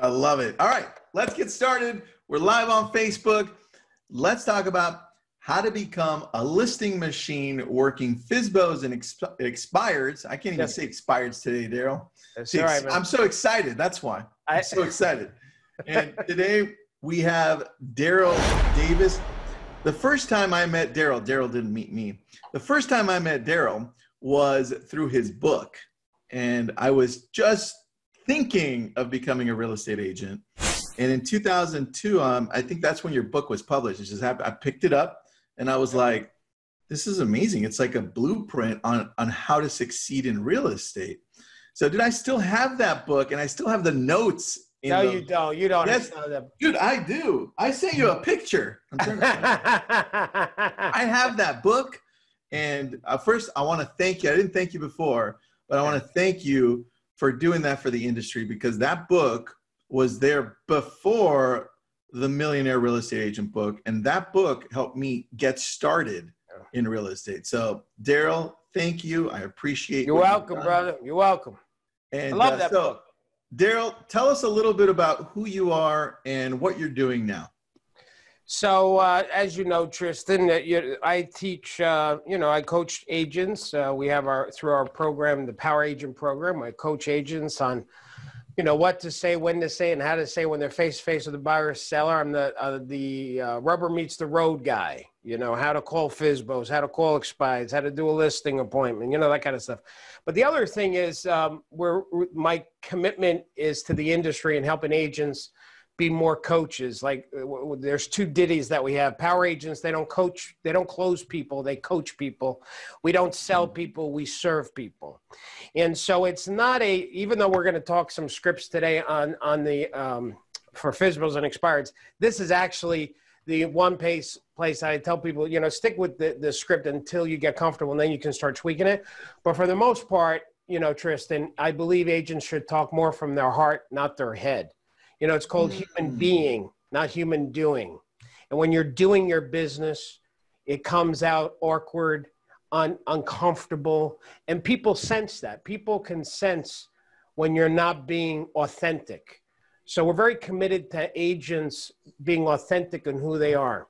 I love it. All right, let's get started. We're live on Facebook. Let's talk about how to become a listing machine working FSBOs and expireds. I can't even say expireds today, Daryl. That's all right, man. I'm so excited. That's why. I'm so excited. And today we have Daryl Davis. The first time I met Daryl didn't meet me. The first time I met Daryl was through his book. And I was just thinking of becoming a real estate agent. And in 2002, I think that's when your book was published. It just happened. I picked it up and I was like, this is amazing. It's like a blueprint on how to succeed in real estate. So did I still have that book? And I still have the notes. No, you don't. You don't. Yes, dude, I do. I sent you a picture. I have that book. And first, I want to thank you. I didn't thank you before, but I want to thank you for doing that for the industry, because that book was there before the Millionaire Real Estate Agent book. And that book helped me get started in real estate. So Daryl, thank you. I appreciate it. You're welcome, brother. You're welcome. And I love that book. Daryl, tell us a little bit about who you are and what you're doing now. So, as you know, Tristan, I teach, I coach agents. We have through our program, the Power Agent program, I coach agents on, what to say, when to say, and how to say when they're face to face with the buyer or seller. I'm the rubber meets the road guy, how to call FSBOs, how to call expireds, how to do a listing appointment, that kind of stuff. But the other thing is my commitment is to the industry and helping agents be more coaches. Like there's two ditties that we have. Power agents, they don't coach, they don't close people, they coach people. We don't sell people, we serve people. And so it's not even though we're going to talk some scripts today on the for FSBOs and expireds, this is actually the one place I tell people, stick with the script until you get comfortable, and then you can start tweaking it. But for the most part, Tristan, I believe agents should talk more from their heart, not their head. It's called human being, not human doing. And when you're doing your business, it comes out awkward, uncomfortable, and people sense that. People can sense when you're not being authentic. So we're very committed to agents being authentic in who they are.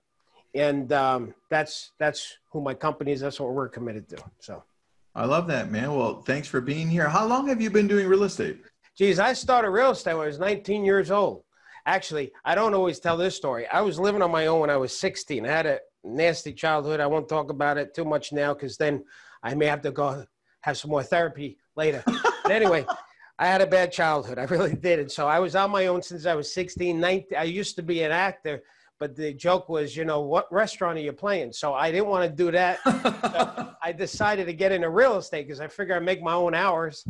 And that's who my company is. That's what we're committed to. So I love that, man. Well, thanks for being here. How long have you been doing real estate? Geez, I started real estate when I was 19 years old. Actually, I don't always tell this story. I was living on my own when I was 16. I had a nasty childhood. I won't talk about it too much now because then I may have to go have some more therapy later. But anyway, I had a bad childhood. I really did. And so I was on my own since I was 16, 19. I used to be an actor, but the joke was, what restaurant are you playing? So I didn't want to do that. So I decided to get into real estate because I figured I'd make my own hours.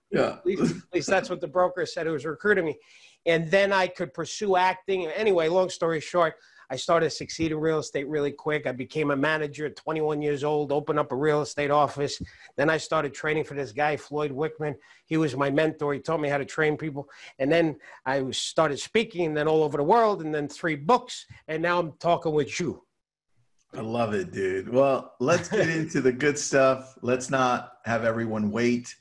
Yeah. At least that's what the broker said who was recruiting me. And then I could pursue acting. Anyway, long story short, I started to succeed in real estate really quick. I became a manager at 21 years old, opened up a real estate office. Then I started training for this guy, Floyd Wickman. He was my mentor. He taught me how to train people. And then I started speaking, and then all over the world, and then 3 books. And now I'm talking with you. I love it, dude. Well, let's get into the good stuff. Let's not have everyone wait.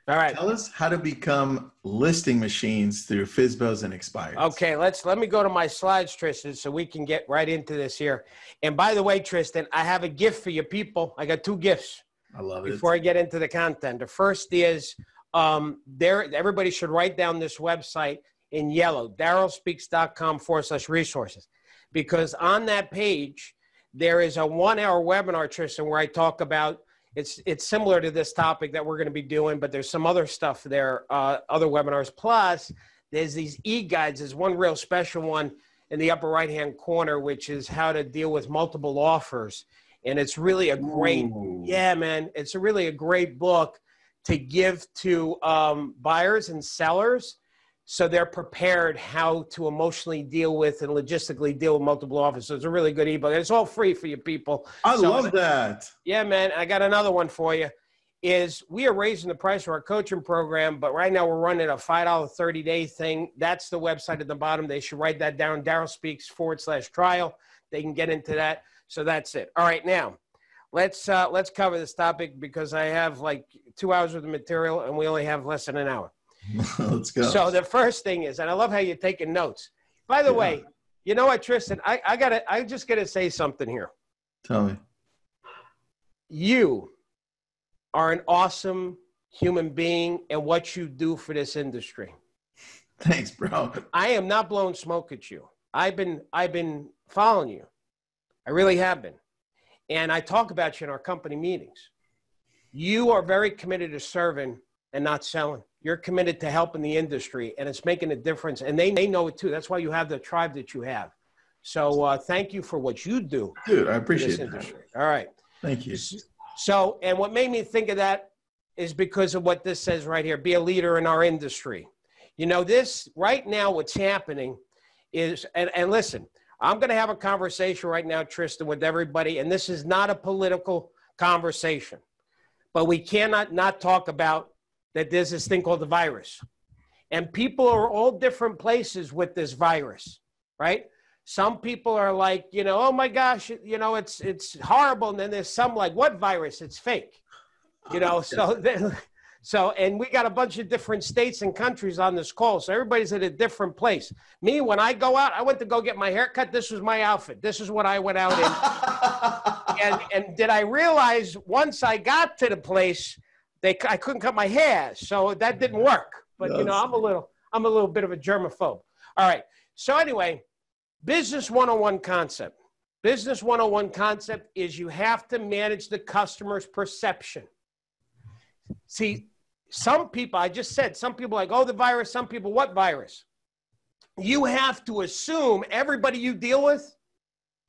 All right. Tell us how to become listing machines through FSBOs and expireds. Okay, let me go to my slides, Tristan, so we can get right into this here. And by the way, Tristan, I have a gift for you people. I got 2 gifts. I love it. Before I get into the content. The first is everybody should write down this website in yellow, darylspeaks.com/resources. Because on that page, there is a 1-hour webinar, Tristan, where I talk about it's similar to this topic that we're going to be doing, but there's some other stuff there, other webinars. Plus, there's these e-guides. There's one real special one in the upper right-hand corner, which is how to deal with multiple offers. And it's really a great, yeah, man, it's really a great book to give to buyers and sellers so they're prepared how to emotionally deal with and logistically deal with multiple offers. So it's a really good ebook. And it's all free for you people. I love that. Yeah, man. I got another one for you. We are raising the price of our coaching program, but right now we're running a $5 30-day thing. That's the website at the bottom. They should write that down, darylspeaks.com/trial. They can get into that. So that's it. All right, now let's cover this topic because I have like 2 hours worth of material and we only have less than an hour. Let's go. So the first thing is, and I love how you're taking notes. By the way, you know what, Tristan? I just gotta say something here. Tell me. You are an awesome human being and what you do for this industry. Thanks, bro. I am not blowing smoke at you. I've been following you. I really have been. And I talk about you in our company meetings. You are very committed to serving and not selling. You're committed to helping the industry, and it's making a difference. And they know it too. That's why you have the tribe that you have. So thank you for what you do. Dude, I appreciate it. All right. Thank you. So, and what made me think of that is because of what this says right here, be a leader in our industry. You know, this right now, what's happening is, and listen, I'm going to have a conversation right now, Tristan, with everybody, and this is not a political conversation, but we cannot not talk about that there's this thing called the virus. And people are all different places with this virus, right? Some people are like, you know, oh my gosh, you know, it's horrible. And then there's some like, what virus? It's fake. You know, so, and we got a bunch of different states and countries on this call. So everybody's at a different place. Me, when I go out, I went to go get my hair cut. This was my outfit. This is what I went out in. and did I realize once I got to the place, I couldn't cut my hair. So that didn't work. But, you know, I'm a little bit of a germaphobe. All right. So anyway, Business 101 concept. Business 101 concept is you have to manage the customer's perception. See, some people, I just said, some people are like, oh, the virus, some people, what virus? You have to assume everybody you deal with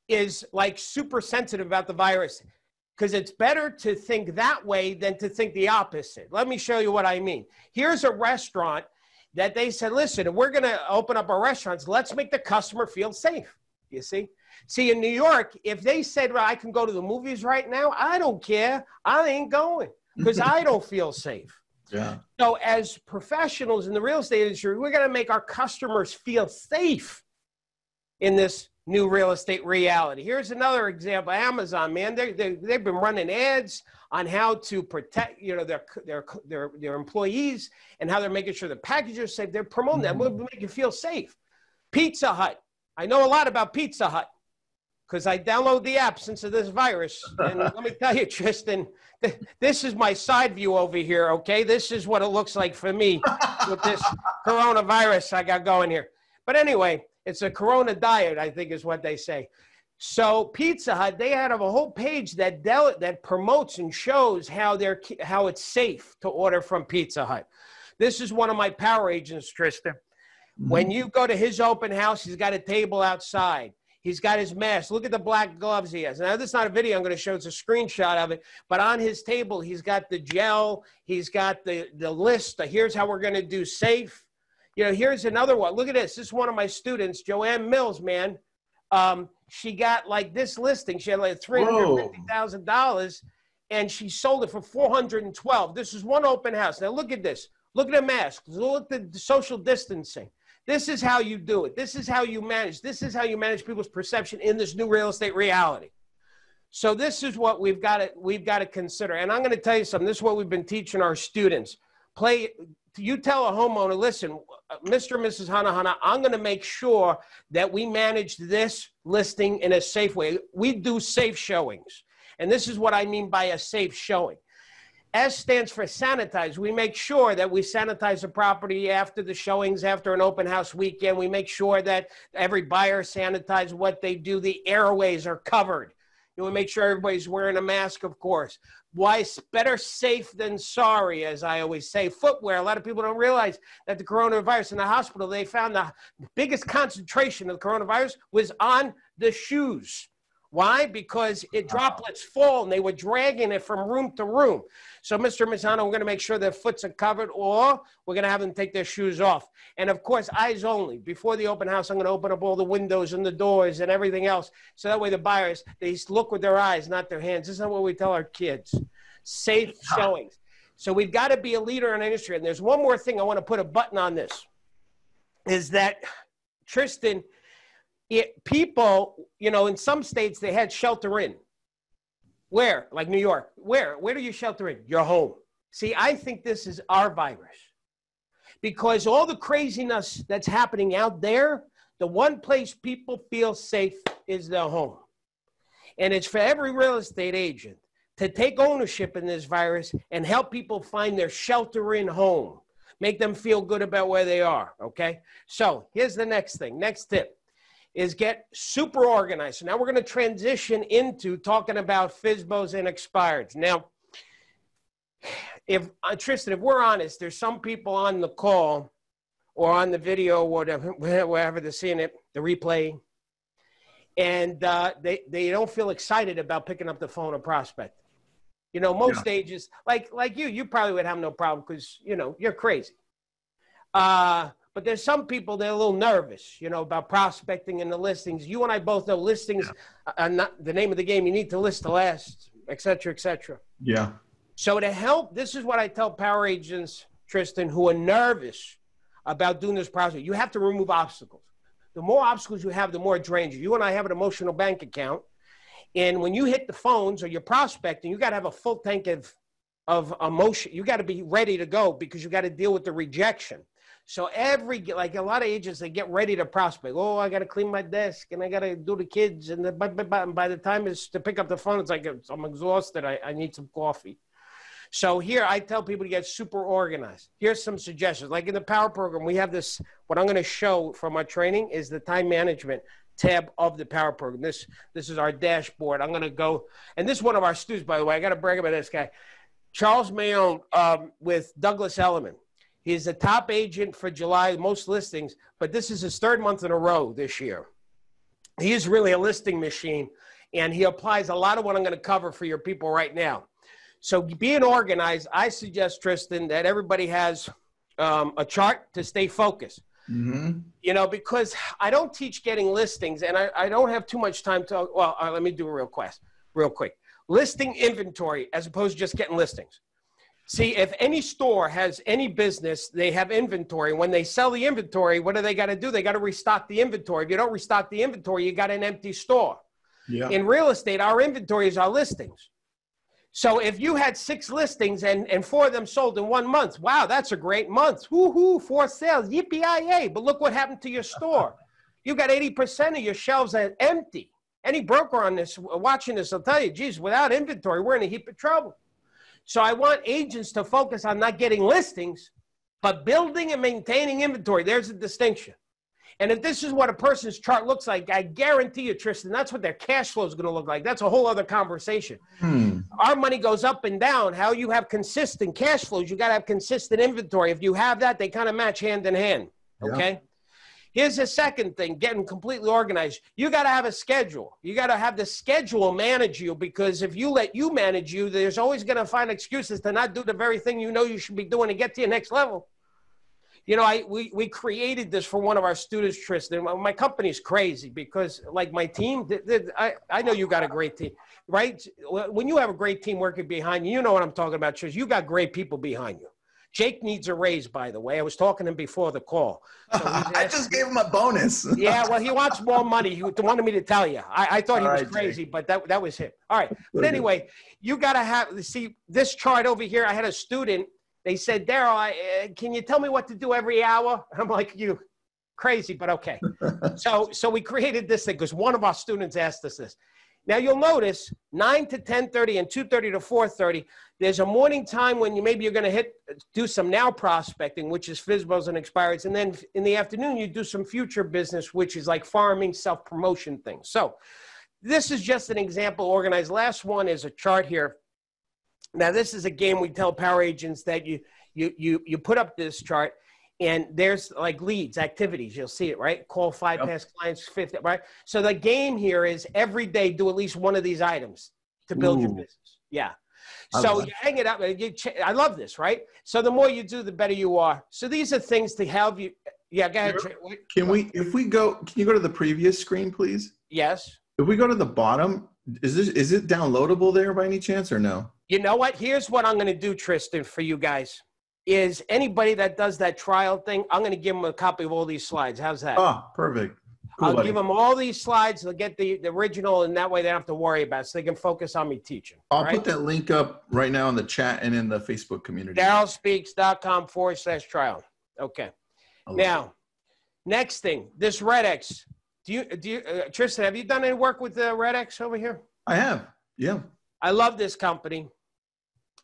is like super sensitive about the virus, because it's better to think that way than to think the opposite. Let me show you what I mean. Here's a restaurant that they said, listen, if we're going to open up our restaurants, let's make the customer feel safe. You see? See, in New York, if they said, well, I can go to the movies right now, I don't care. I ain't going because I don't feel safe. Yeah. So as professionals in the real estate industry, we're going to make our customers feel safe in this new real estate reality. Here's another example. Amazon, man, they've been running ads on how to protect, you know, their employees and how they're making sure the packages are safe. They're promoting that. We'll make you feel safe. Pizza Hut. I know a lot about Pizza Hut because I download the app since of this virus. And let me tell you, Tristan, this is my side view over here, okay? This is what it looks like for me with this coronavirus I got going here. But anyway, it's a Corona diet, I think is what they say. So Pizza Hut, they have a whole page that promotes and shows how it's safe to order from Pizza Hut. This is one of my power agents, Tristan. When you go to his open house, he's got a table outside. He's got his mask. Look at the black gloves he has. Now, this is not a video I'm going to show. It's a screenshot of it. But on his table, he's got the gel. He's got the list. Here's how we're going to do safe. You know, here's another one. Look at this. This is one of my students, Joanne Mills, man. She got like this listing. She had like $350,000 and she sold it for $412. This is one open house. Now look at this. Look at the mask. Look at the social distancing. This is how you do it. This is how you manage. This is how you manage people's perception in this new real estate reality. So this is what we've got to consider. And I'm going to tell you something. This is what we've been teaching our students. You tell a homeowner, listen, Mr. and Mrs. Hanahana, I'm going to make sure that we manage this listing in a safe way. We do safe showings. And this is what I mean by a safe showing. S stands for sanitize. We make sure that we sanitize the property after the showings, after an open house weekend. We make sure that every buyer sanitizes what they do. The airways are covered. You know, we make sure everybody's wearing a mask, of course. Why? It's better safe than sorry, as I always say. Footwear. A lot of people don't realize that the coronavirus in the hospital, they found the biggest concentration of the coronavirus was on the shoes. Why? Because droplets fall, and they were dragging it from room to room. So, Mr. Mazzano, we're going to make sure their foots are covered, or we're going to have them take their shoes off. And, of course, eyes only. Before the open house, I'm going to open up all the windows and the doors and everything else. So that way the buyers, they look with their eyes, not their hands. This is what we tell our kids. Safe showings. So we've got to be a leader in the industry. And there's one more thing I want to put a button on this, is that, Tristan, people, you know, in some states, they had shelter in. Where? Like New York. Where do you shelter in? Your home. See, I think this is our virus. Because all the craziness that's happening out there, the one place people feel safe is their home. And it's for every real estate agent to take ownership in this virus and help people find their shelter in home. Make them feel good about where they are, okay? So here's the next thing. Next tip is get super organized. So now we're going to transition into talking about FSBOs and expireds. Now, if Tristan, if we're honest, there's some people on the call or on the video, whatever, wherever they're seeing it, the replay, and they don't feel excited about picking up the phone or prospect. You know, most agents, like you probably would have no problem because, you know, you're crazy. But there's some people that are a little nervous, you know, about prospecting and the listings. You and I both know listings are not the name of the game. You need to list the last, et cetera, et cetera. Yeah. So to help, this is what I tell power agents, Tristan, who are nervous about doing this process. You have to remove obstacles. The more obstacles you have, the more it drains you. You and I have an emotional bank account. And when you hit the phones or you're prospecting, you got to have a full tank of emotion. You got to be ready to go because you got to deal with the rejection. So like a lot of agents, they get ready to prospect. Oh, I got to clean my desk and I got to do the kids. And by the time it's to pick up the phone, it's like I'm exhausted. I need some coffee. So here I tell people to get super organized. Here's some suggestions. Like in the Power Program, we have this, what I'm going to show from our training is the time management tab of the Power Program. This is our dashboard. I'm going to go, and this is one of our students, by the way. I got to brag about this guy. Charles Mayone with Douglas Elliman. He's the top agent for July, most listings, but this is his third month in a row this year. He is really a listing machine, and he applies a lot of what I'm going to cover for your people right now. So being organized, I suggest, Tristan, that everybody has a chart to stay focused. Mm-hmm. You know, because I don't teach getting listings, and I don't have too much time to, well, let me do a real quick. Listing inventory as opposed to just getting listings. See, if any store has any business, they have inventory. When they sell the inventory, what do they got to do? They got to restock the inventory. If you don't restock the inventory, you got an empty store. Yeah. In real estate, our inventory is our listings. So if you had 6 listings and 4 of them sold in 1 month, wow, that's a great month. Woo-hoo, 4 sales, yippee-yi-yay. But look what happened to your store. You got 80% of your shelves are empty. Any broker on this, watching this, will tell you, geez, without inventory, we're in a heap of trouble. So I want agents to focus on not getting listings, but building and maintaining inventory. There's a distinction. And if this is what a person's chart looks like, I guarantee you, Tristan, that's what their cash flow is going to look like. That's a whole other conversation. Our money goes up and down. How you have consistent cash flows, you got to have consistent inventory. If you have that, they kind of match hand in hand. Okay? Yeah. Here's the second thing, getting completely organized. You got to have a schedule. You got to have the schedule manage you, because if you let you manage you, there's always going to find excuses to not do the very thing you know you should be doing to get to your next level. You know, we created this for one of our students, Tristan. My company's crazy because, like, my team, I know you got a great team, right? When you have a great team working behind you, you know what I'm talking about, Tristan. You got great people behind you. Jake needs a raise, by the way. I was talking to him before the call. So I just gave him a bonus. Yeah, well, he wants more money. He wanted me to tell you. I thought he was crazy, Jake. But that was him. All right. But anyway, you got to have, see, this chart over here, I had a student. They said, Daryl, can you tell me what to do every hour? I'm like, you crazy, but okay. So we created this thing because one of our students asked us this. Now, you'll notice 9 to 10:30 and 2:30 to 4:30, there's a morning time when maybe you're going to do some now prospecting, which is FSBOs and expireds. And then in the afternoon, you do some future business, which is like farming, self-promotion things. So this is just an example organized. Last one is a chart here. Now, this is a game we tell power agents that you put up this chart, and there's like leads, activities. You'll see it, right? Call 5 past clients, 50, right? So the game here is every day do at least one of these items to build your business. Yeah. So you hang it up. I love this, right? So the more you do, the better you are. So these are things to help you. Yeah, go ahead. Can you go to the previous screen, please? Yes. If we go to the bottom, is it downloadable there by any chance or no? You know what? Here's what I'm going to do, Tristan, for you guys. Is anybody that does that trial thing, I'm going to give them a copy of all these slides. How's that? Oh, perfect. Cool, I'll give them all these slides. They'll get the original, and that way they don't have to worry about it, so they can focus on me teaching. I'll put that link up right now in the chat and in the Facebook community. DarylSpeaks.com/trial. Okay. Now, next thing, this Red X. Tristan, have you done any work with the Red X over here? I have. Yeah. I love this company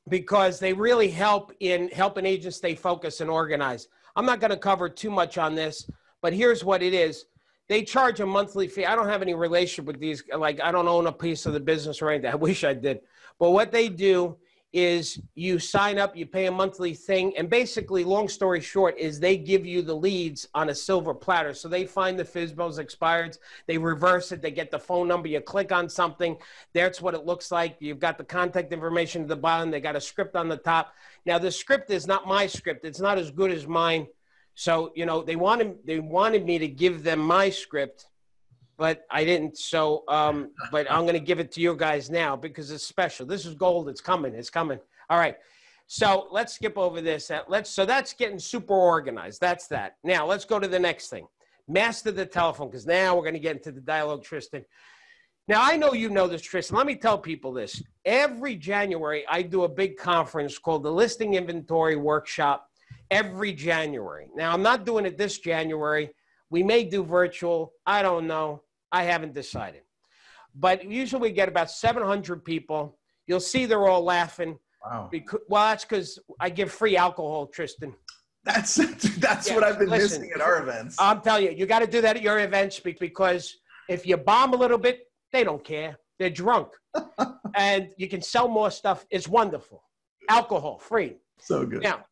because they really help in helping agents stay focused and organized. I'm not going to cover too much on this, but here's what it is. They charge a monthly fee. I don't have any relationship with these. Like, I don't own a piece of the business or anything. I wish I did. But what they do is you sign up, you pay a monthly thing, and basically, long story short, is they give you the leads on a silver platter. So they find the FSBOs expireds, they reverse it, they get the phone number, you click on something, that's what it looks like. You've got the contact information at the bottom, they got a script on the top. Now, the script is not my script. It's not as good as mine. So, you know, they wanted me to give them my script, but I didn't. So, but I'm going to give it to you guys now because it's special. This is gold. It's coming. It's coming. All right. So let's skip over this. So that's getting super organized. That's that. Now let's go to the next thing. Master the telephone, because now we're going to get into the dialogue, Tristan. Now, I know you know this, Tristan. Let me tell people this. Every January, I do a big conference called the Listing Inventory Workshop every January. Now, I'm not doing it this January. We may do virtual. I don't know. I haven't decided. But usually we get about 700 people. You'll see they're all laughing. Wow. Well, that's because I give free alcohol, Tristan. That's what I've been missing at our events. I'm telling you, you got to do that at your events because if you bomb a little bit, they don't care. They're drunk. And you can sell more stuff. It's wonderful. Alcohol, free. So good. Now,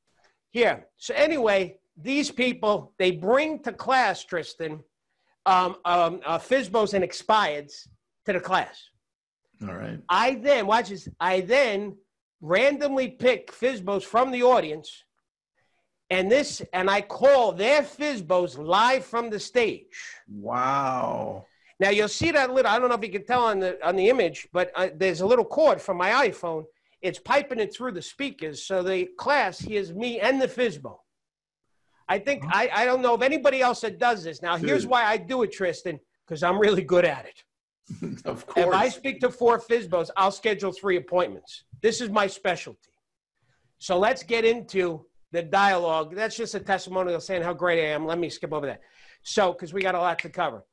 here. So anyway, these people, they bring to class, Tristan, FSBOs and expireds to the class. All right. I then randomly pick FSBOs from the audience, and I call their FSBOs live from the stage. Wow. Now you'll see that little. I don't know if you can tell on the image, but there's a little cord from my iPhone. It's piping it through the speakers, so the class hears me and the FSBO. I think I don't know of anybody else that does this. Now, here's why I do it, Tristan, because I'm really good at it. Of course. If I speak to 4 FSBOs, I'll schedule 3 appointments. This is my specialty. So let's get into the dialogue. That's just a testimonial saying how great I am. Let me skip over that. So, because we got a lot to cover.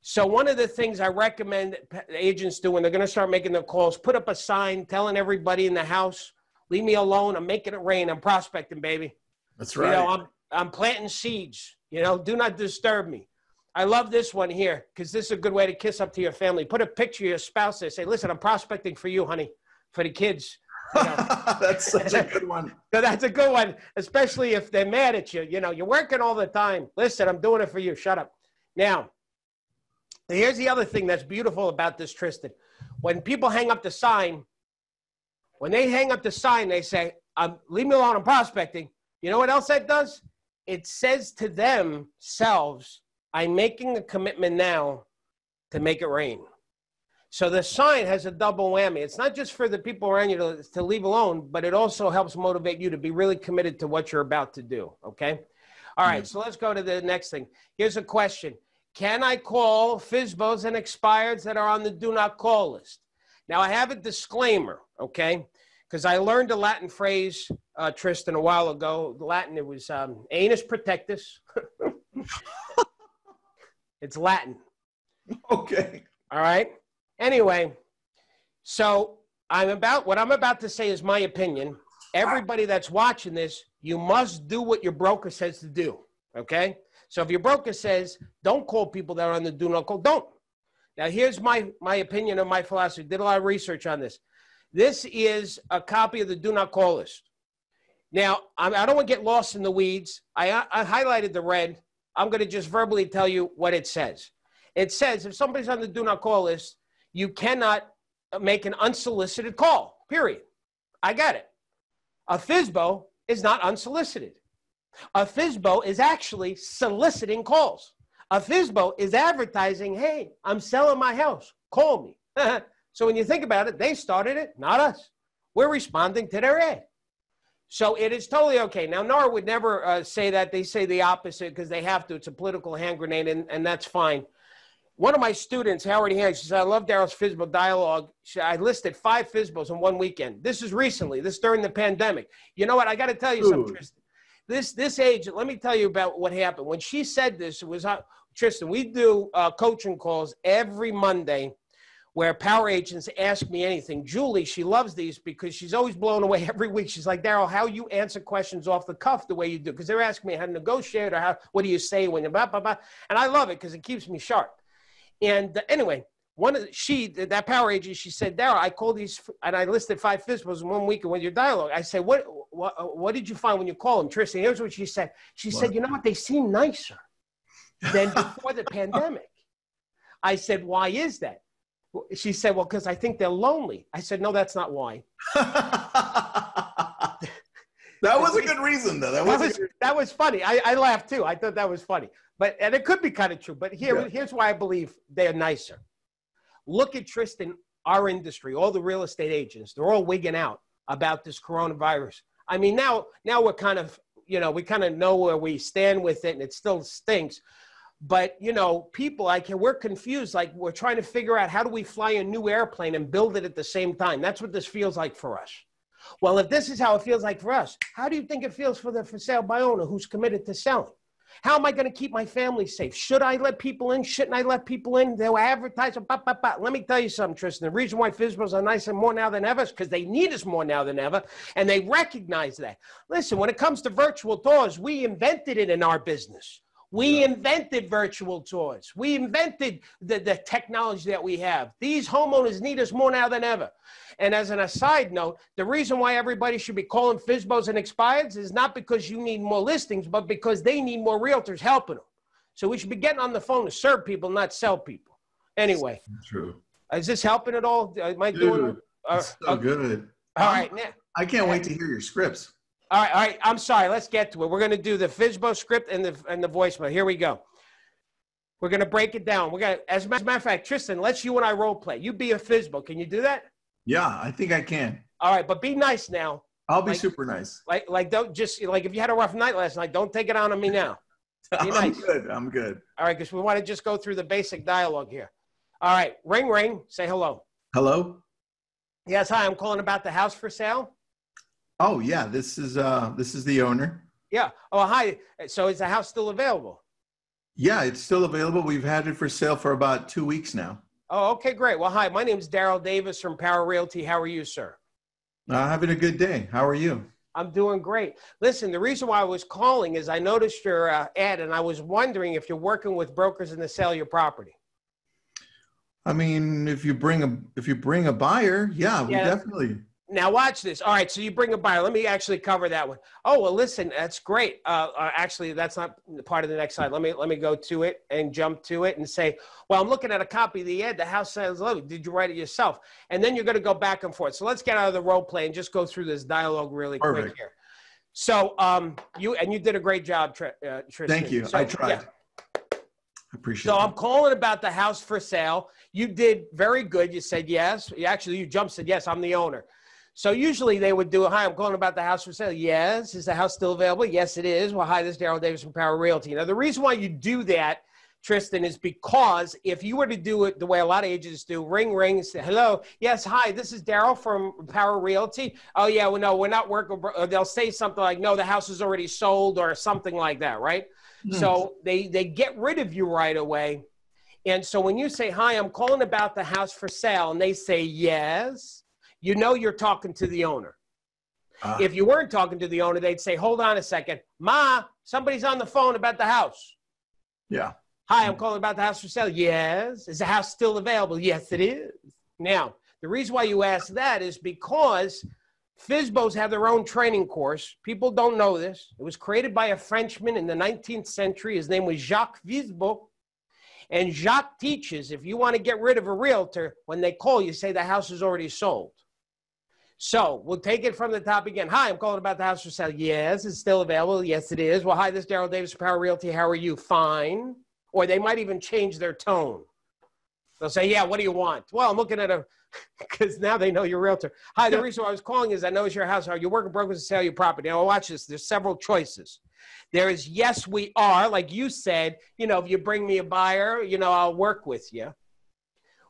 So one of the things I recommend agents do when they're going to start making their calls, put up a sign telling everybody in the house, leave me alone. I'm making it rain. I'm prospecting, baby. That's right. You know, I'm planting seeds. You know, do not disturb me. I love this one here because this is a good way to kiss up to your family. Put a picture of your spouse there. Say, listen, I'm prospecting for you, honey, for the kids. You know. That's such a good one. So that's a good one, especially if they're mad at you. You know, you're working all the time. Listen, I'm doing it for you. Shut up. Now, here's the other thing that's beautiful about this, Tristan. When people hang up the sign, they say, leave me alone, I'm prospecting. You know what else that does? It says to themselves, I'm making a commitment now to make it rain. So the sign has a double whammy. It's not just for the people around you to leave alone, but it also helps motivate you to be really committed to what you're about to do, okay? All right, so let's go to the next thing. Here's a question. Can I call FSBOs and expireds that are on the do not call list? Now, I have a disclaimer, okay? Because I learned a Latin phrase, Tristan, a while ago. Latin, it was anus protectus. It's Latin. Okay. All right? Anyway, so what I'm about to say is my opinion. Everybody that's watching this, you must do what your broker says to do, okay? So if your broker says, don't call people that are on the do not call, don't. Now, here's my opinion and my philosophy. Did a lot of research on this. This is a copy of the do not call list. Now, I don't want to get lost in the weeds. I highlighted the red. I'm going to just verbally tell you what it says. It says if somebody's on the do not call list, you cannot make an unsolicited call, period. I got it. A FSBO is not unsolicited. A FSBO is actually soliciting calls. A FSBO is advertising, hey, I'm selling my house. Call me. So when you think about it, they started it, not us. We're responding to their ad. So it is totally okay. Now, NAR would never say that. They say the opposite because they have to. It's a political hand grenade, and that's fine. One of my students, Howard Hand, she said, I love Daryl's FSBO dialogue. I listed 5 FSBOs in one weekend. This is recently. This is during the pandemic. You know what? I got to tell you something, Tristan. This agent, let me tell you about what happened. When she said this, it was, Tristan, we do coaching calls every Monday where power agents ask me anything. Julie, she loves these because she's always blown away every week. She's like, Daryl, how you answer questions off the cuff the way you do? Because they're asking me how to negotiate or what do you say when you're blah, blah, blah. And I love it because it keeps me sharp. And anyway, that power agent, she said, Daryl, I called these, and I listed 5 FSBOs in 1 week with your dialogue. I said, what did you find when you called them? Tristan, here's what she said. She said, you know what? They seem nicer than before the pandemic. I said, why is that? She said, well, because I think they're lonely. I said, no, that's not why. That was a good reason, though. That was funny. I laughed, too. I thought that was funny. And it could be kind of true. But here's why I believe they're nicer. Look at Tristan, our industry, all the real estate agents. They're all wigging out about this coronavirus. I mean, now we're kind of, we kind of know where we stand with it, and it still stinks. But, people we're confused. Like, we're trying to figure out how do we fly a new airplane and build it at the same time. That's what this feels like for us. Well, if this is how it feels like for us, how do you think it feels for the for sale by owner who's committed to selling? How am I going to keep my family safe? Should I let people in? Shouldn't I let people in? They'll advertise. Let me tell you something, Tristan. The reason why FSBOs are nicer more now than ever is because they need us more now than ever, and they recognize that. Listen, when it comes to virtual tours, we invented it in our business. We invented virtual tours. We invented the technology that we have. These homeowners need us more now than ever. And as an aside note, the reason why everybody should be calling FSBOs and expireds is not because you need more listings, but because they need more realtors helping them. So we should be getting on the phone to serve people, not sell people. Anyway. True. Is this helping at all? Am I doing? So good. All right. Now, I can't wait to hear your scripts. All right. I'm sorry. Let's get to it. We're going to do the FSBO script and the voicemail. Here we go. We're going to break it down. As a matter of fact, Tristan, let's you and I role play. You be a FSBO. Can you do that? Yeah, I think I can. All right, but be nice now. I'll be super nice. Don't just if you had a rough night last night, don't take it on me now. Be nice. I'm good. All right, because we want to just go through the basic dialogue here. All right, ring, ring. Say hello. Hello. Yes, hi. I'm calling about the house for sale. Oh yeah, this is the owner. Yeah. Oh hi. So is the house still available? Yeah, it's still available. We've had it for sale for about 2 weeks now. Oh, okay, great. Well, hi, my name is Daryl Davis from Power Realty. How are you, sir? Having a good day. How are you? I'm doing great. Listen, the reason why I was calling is I noticed your ad, and I was wondering if you're working with brokers in the sale of your property. I mean, if you bring a buyer, yeah, we definitely. Now watch this. All right, so you bring a buyer. Let me actually cover that one. Oh, well, listen, that's great. Actually, that's not part of the next slide. Let me go to it and jump to it and say, well, I'm looking at a copy of the ad. The house sounds lovely. Did you write it yourself? And then you're going to go back and forth. So let's get out of the role play and just go through this dialogue really quick here. So you did a great job, Tristan. Thank you. So, I tried. Yeah. Appreciate it. So I'm calling about the house for sale. You did very good. You said yes. You jumped, said yes, I'm the owner. So usually they would do, hi, I'm calling about the house for sale. Yes. Is the house still available? Yes, it is. Well, hi, this is Daryl Davis from Power Realty. Now, the reason why you do that, Tristan, is because if you were to do it the way a lot of agents do, ring, ring, say, hello. Yes, hi, this is Daryl from Power Realty. Oh, yeah, well, no, we're not working. They'll say something like, no, the house is already sold or something like that, right? So they get rid of you right away. And so when you say, hi, I'm calling about the house for sale, and they say, yes, you know you're talking to the owner. If you weren't talking to the owner, they'd say, hold on a second. Ma, somebody's on the phone about the house. Yeah. Hi, I'm calling about the house for sale. Yes. Is the house still available? Yes, it is. Now, the reason why you ask that is because FSBOs have their own training course. People don't know this. It was created by a Frenchman in the 19th century. His name was Jacques FSBO. And Jacques teaches, if you want to get rid of a realtor, when they call you, say the house is already sold. So we'll take it from the top again. Hi, I'm calling about the house for sale. Yes, it's still available. Yes, it is. Well, hi, this is Daryl Davis from Power Realty. How are you? Fine. Or they might even change their tone. They'll say, yeah, what do you want? Well, I'm looking at because now they know you're a realtor. Hi, the reason why I was calling is I know it's your house. Are you working brokers to sell your property? Now, watch this. There's several choices. There is, yes, we are. Like you said, if you bring me a buyer, I'll work with you.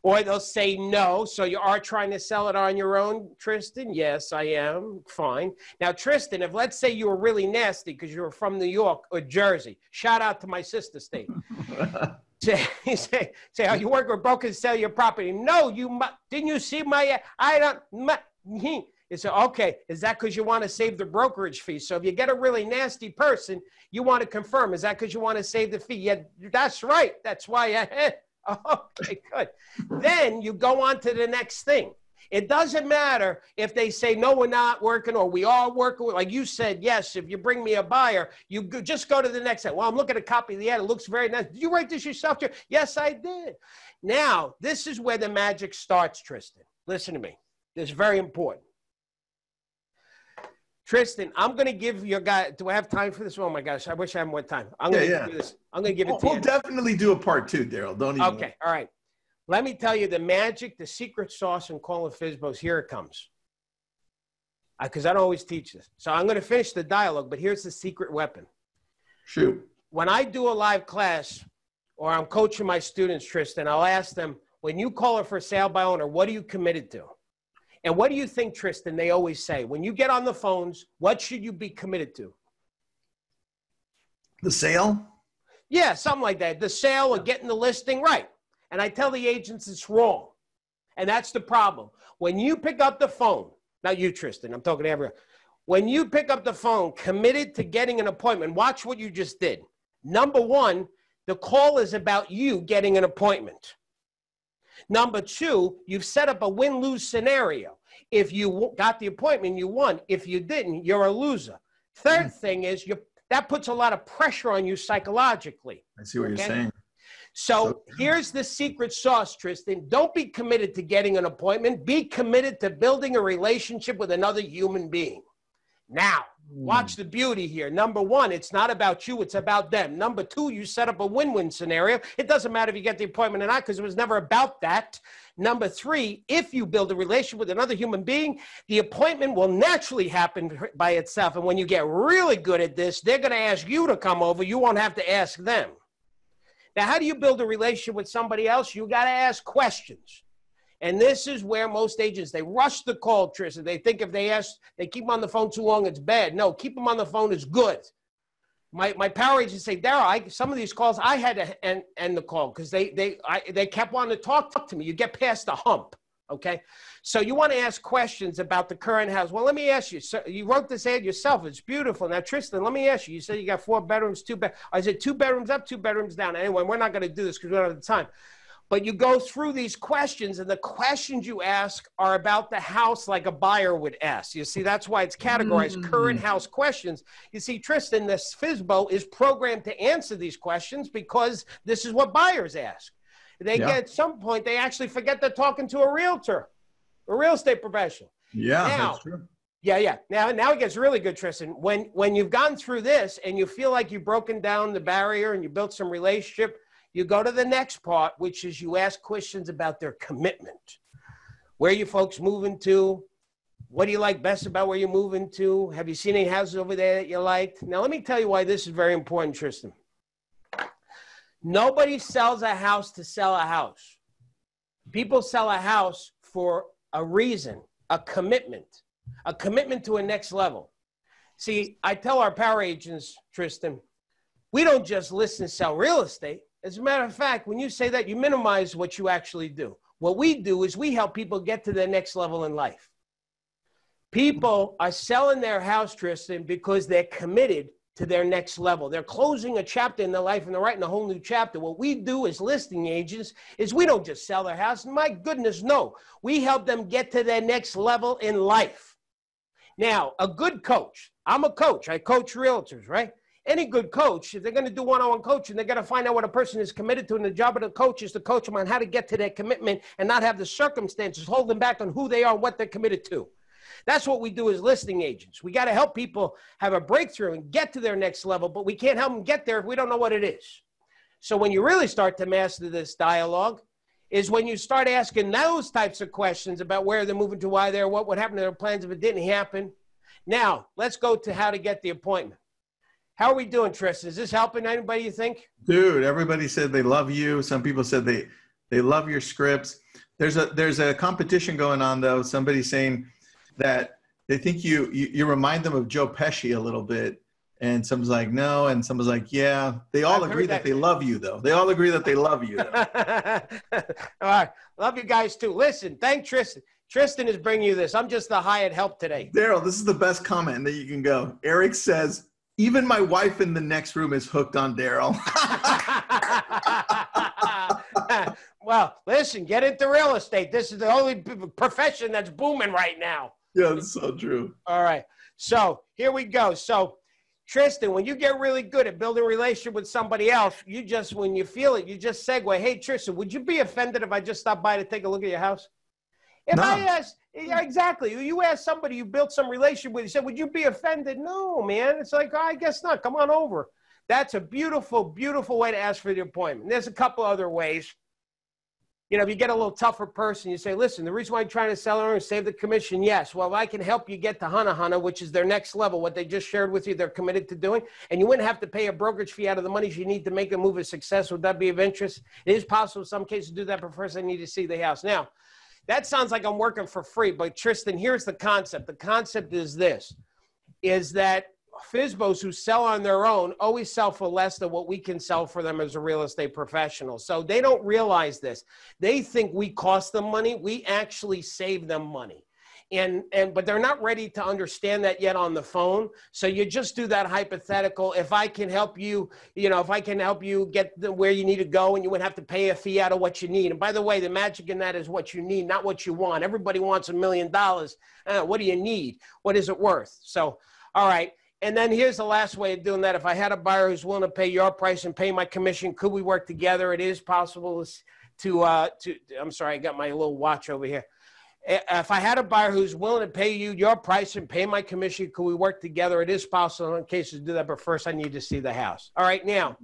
Or they'll say no. So you are trying to sell it on your own, Tristan? Yes, I am. Fine. Now, Tristan, if let's say you were really nasty because you were from New York or Jersey, shout out to my sister state. say, oh, you work with brokers to sell your property. No, didn't you see my, it's okay. Is that because you want to save the brokerage fee? So if you get a really nasty person, you want to confirm. Is that because you want to save the fee? Yeah, that's right. That's why okay, good. Then you go on to the next thing. It doesn't matter if they say, no, we're not working, or we are working. Like you said, yes, if you bring me a buyer, just go to the next thing. Well, I'm looking at a copy of the ad. It looks very nice. Did you write this yourself? Yes, I did. Now, this is where the magic starts, Tristan. Listen to me. This is very important. Tristan, I'm going to give your guy, do I have time for this? Oh my gosh, I wish I had more time. I'm going to do this. I'm going to give it to you. We'll definitely do a part 2, Daryl. Don't even. Okay, all right. Let me tell you the magic, the secret sauce in calling FSBOs. Here it comes. Because I don't always teach this. So I'm going to finish the dialogue, but here's the secret weapon. Shoot. When I do a live class or I'm coaching my students, Tristan, I'll ask them, when you call it for sale by owner, what are you committed to? And what do you think, Tristan, they always say? When you get on the phones, what should you be committed to? The sale? Yeah, something like that. The sale or getting the listing, right. And I tell the agents it's wrong. And that's the problem. When you pick up the phone, not you, Tristan, I'm talking to everyone. When you pick up the phone, committed to getting an appointment, watch what you just did. Number one, the call is about you getting an appointment. Number two, you've set up a win-lose scenario. If you got the appointment, you won. If you didn't, you're a loser. Third thing is that puts a lot of pressure on you psychologically. I see what you're saying. So here's the secret sauce, Tristan. Don't be committed to getting an appointment. Be committed to building a relationship with another human being. Now, watch the beauty here. Number one, it's not about you, it's about them. Number two, you set up a win-win scenario. It doesn't matter if you get the appointment or not because it was never about that. Number three, if you build a relationship with another human being, the appointment will naturally happen by itself. And when you get really good at this, they're going to ask you to come over. You won't have to ask them. Now, how do you build a relationship with somebody else? You got to ask questions. And this is where most agents, they rush the call, Tristan. They think if they keep them on the phone too long, it's bad. No, keep them on the phone is good. My power agents say, Daryl, some of these calls, I had to end the call because they kept wanting to talk to me. You get past the hump, okay? So you want to ask questions about the current house. Well, let me ask you. So you wrote this ad yourself. It's beautiful. Now, Tristan, let me ask you. You said you got 4 bedrooms, 2 bedrooms. I said 2 bedrooms up, 2 bedrooms down. Anyway, we're not going to do this because we don't have the time. But you go through these questions, and the questions you ask are about the house like a buyer would ask. You see, that's why it's categorized current house questions. You see, Tristan, this FSBO is programmed to answer these questions because this is what buyers ask. They get at some point, they actually forget they're talking to a realtor, a real estate professional. Yeah, that's true. Yeah. Now it gets really good, Tristan. When you've gone through this and you feel like you've broken down the barrier and you built some relationship, you go to the next part, which is you ask questions about their commitment. Where are you folks moving to? What do you like best about where you're moving to? Have you seen any houses over there that you liked? Now, let me tell you why this is very important, Tristan. Nobody sells a house to sell a house. People sell a house for a reason, a commitment to a next level. See, I tell our power agents, Tristan, we don't just list and sell real estate. As a matter of fact, when you say that, you minimize what you actually do. What we do is we help people get to their next level in life. People are selling their house, Tristan, because they're committed to their next level. They're closing a chapter in their life and they're writing a whole new chapter. What we do as listing agents is we don't just sell their house. My goodness, no. We help them get to their next level in life. Now, a good coach, I'm a coach. I coach realtors, right? Any good coach, if they're going to do one-on-one coaching, they're going to find out what a person is committed to, and the job of the coach is to coach them on how to get to their commitment and not have the circumstances hold them back on who they are and what they're committed to. That's what we do as listing agents. We got to help people have a breakthrough and get to their next level, but we can't help them get there if we don't know what it is. So when you really start to master this dialogue is when you start asking those types of questions about where they're moving to, why they're, what would happen to their plans if it didn't happen. Now, let's go to how to get the appointment. How are we doing, Tristan? Is this helping anybody, you think? Dude, everybody said they love you. Some people said They love your scripts. There's a competition going on though. Somebody's saying that they think you remind them of Joe Pesci a little bit. And someone's like, no. And someone's like, yeah. They all agree that they love you, though. They all agree that they love you, though. All right. Love you guys, too. Listen, thank Tristan. Tristan is bringing you this. I'm just the hired help today. Daryl, this is the best comment that you can go. Eric says, even my wife in the next room is hooked on Daryl. Well, listen, get into real estate. This is the only profession that's booming right now. Yeah, that's so true. All right. So here we go. So, Tristan, when you get really good at building a relationship with somebody else, you just, when you feel it, you just segue, hey, Tristan, would you be offended if I just stopped by to take a look at your house? If I asked, yeah, exactly. You asked somebody you built some relationship with, you said, would you be offended? No, man. It's like, oh, I guess not. Come on over. That's a beautiful, beautiful way to ask for the appointment. There's a couple other ways. You know, if you get a little tougher person, you say, listen, the reason why I'm trying to sell her is save the commission. Yes. Well, I can help you get to Hana Hana, which is their next level, what they just shared with you, they're committed to doing. And you wouldn't have to pay a brokerage fee out of the money you need to make a move a success. Would that be of interest? It is possible in some cases to do that, but first I need to see the house. Now, that sounds like I'm working for free, but Tristan, here's the concept. The concept is this, is that FSBOs who sell on their own always sell for less than what we can sell for them as a real estate professional. So they don't realize this. They think we cost them money. We actually save them money. But they're not ready to understand that yet on the phone. So you just do that hypothetical. If I can help you, if I can help you get where you need to go and you wouldn't have to pay a fee out of what you need. And by the way, the magic in that is what you need, not what you want. Everybody wants $1 million. What do you need? What is it worth? So, all right. And then here's the last way of doing that. If I had a buyer who's willing to pay your price and pay my commission, could we work together? It is possible to I'm sorry, I got my little watch over here. If I had a buyer who's willing to pay you your price and pay my commission, could we work together? It is possible in cases to do that, but first I need to see the house. All right, now,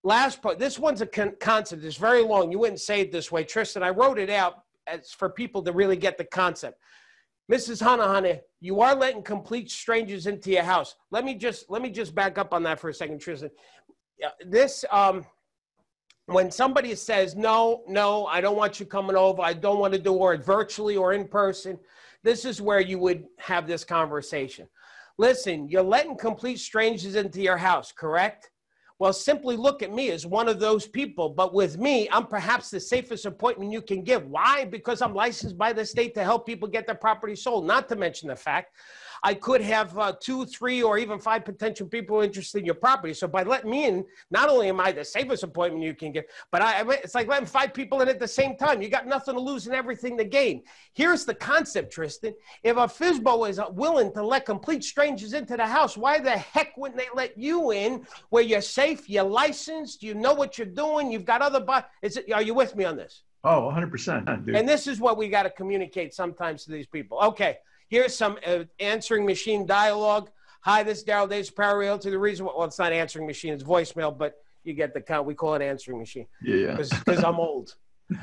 last part. This one's a concept. It's very long. You wouldn't say it this way. Tristan, I wrote it out as for people to really get the concept. Mrs. Hana Hana, you are letting complete strangers into your house. Let me just back up on that for a second, Tristan. When somebody says, no, I don't want you coming over, I don't want to do it virtually or in person, this is where you would have this conversation. Listen, you're letting complete strangers into your house, correct? Well, simply look at me as one of those people. But with me, I'm perhaps the safest appointment you can give. Why? Because I'm licensed by the state to help people get their property sold. Not to mention the fact I could have 2, 3, or even 5 potential people interested in your property. So by letting me in, not only am I the safest appointment you can get, but it's like letting 5 people in at the same time. You got nothing to lose and everything to gain. Here's the concept, Tristan. If a FSBO is willing to let complete strangers into the house, why the heck wouldn't they let you in where you're safe, you're licensed, you know what you're doing, you've got other are you with me on this? Oh, 100%. Dude. And this is what we got to communicate sometimes to these people. Okay. Here's some answering machine dialogue. Hi, this is Daryl Davis, Power Realty. The reason, well, it's not answering machine, it's voicemail, but you get the count. We call it answering machine. Yeah. Because I'm old.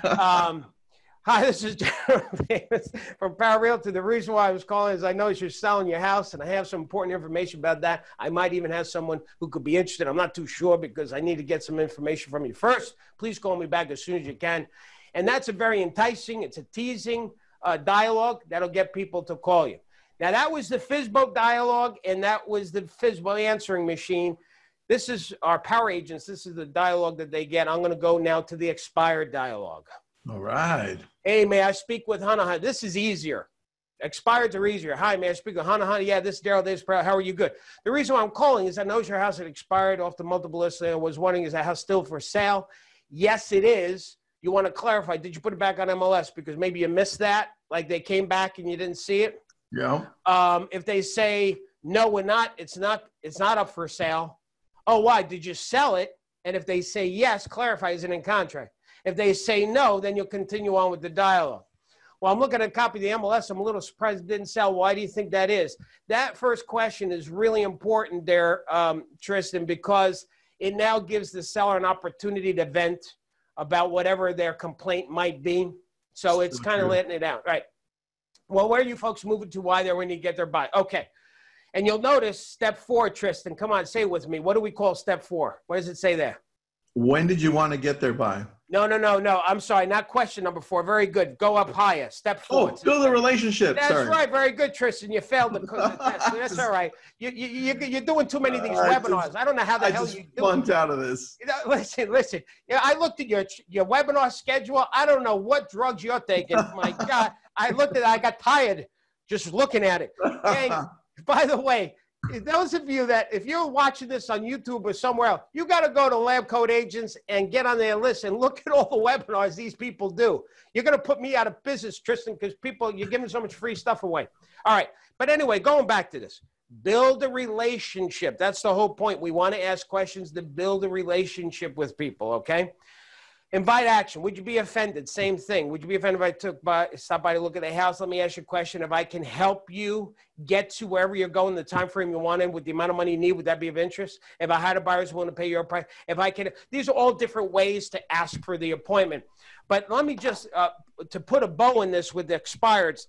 Hi, this is Daryl Davis from Power Realty. The reason why I was calling is I noticed you're selling your house, and I have some important information about that. I might even have someone who could be interested. I'm not too sure because I need to get some information from you. First, please call me back as soon as you can. And that's a very enticing, it's a teasing dialogue that'll get people to call you. Now, that was the FSBO dialogue, and that was the FSBO answering machine. This is our power agents. This is the dialogue that they get. I'm going to go now to the expired dialogue. All right. Hey, may I speak with Hana Hana? This is easier. Expireds are easier. Hi, may I speak with Hana Hana? Yeah, this is Daryl Davis. How are you? Good. The reason why I'm calling is I know your house had expired off the multiple list. I was wondering, is that house still for sale? Yes, it is. You want to clarify, did you put it back on MLS? Because maybe you missed that, like they came back and you didn't see it. Yeah. If they say, no, we're not, it's not up for sale. Oh, why? Did you sell it? And if they say yes, clarify, is it in contract? If they say no, then you'll continue on with the dialogue. Well, I'm looking at a copy of the MLS. I'm a little surprised it didn't sell. Why do you think that is? That first question is really important there, Tristan, because it now gives the seller an opportunity to vent about whatever their complaint might be. So it's kind of letting it out, right? Well, where are you folks moving to? Why they're when you get their buy? Okay. And you'll notice step 4, Tristan, come on, say it with me. What do we call step 4? What does it say there? When did you want to get there by? No. I'm sorry. Not question number 4. Very good. Go up higher. Step forward. Oh, build a relationship. That's right. Very good, Tristan. You failed the test. That's all right. You're doing too many of these webinars. I don't know how the hell you do it. Out of this. You know, listen. Yeah, I looked at your webinar schedule. I don't know what drugs you're taking. My God. I looked at it. I got tired just looking at it. Hey, by the way, those of you that, if you're watching this on YouTube or somewhere else, you got to go to Lab Coat Agents and get on their list and look at all the webinars these people do. You're going to put me out of business, Tristan, because you're giving so much free stuff away. All right. But anyway, going back to this, build a relationship. That's the whole point. We want to ask questions to build a relationship with people. Okay. Invite action. Would you be offended? Same thing. Would you be offended if I stop by to look at the house? Let me ask you a question. If I can help you get to wherever you're going, the time frame you want in, with the amount of money you need, would that be of interest? If I had a buyer who's willing to pay your price, if I can, these are all different ways to ask for the appointment. But let me just, to put a bow in this with the expireds.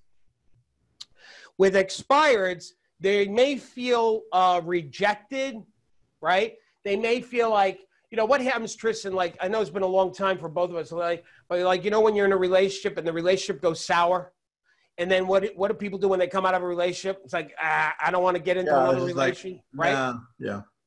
With expireds, they may feel rejected, right? They may feel like, you know, what happens, Tristan, like, I know it's been a long time for both of us, but you know, when you're in a relationship and the relationship goes sour, and then what do people do when they come out of a relationship? It's like, I don't want to get into another relationship, right?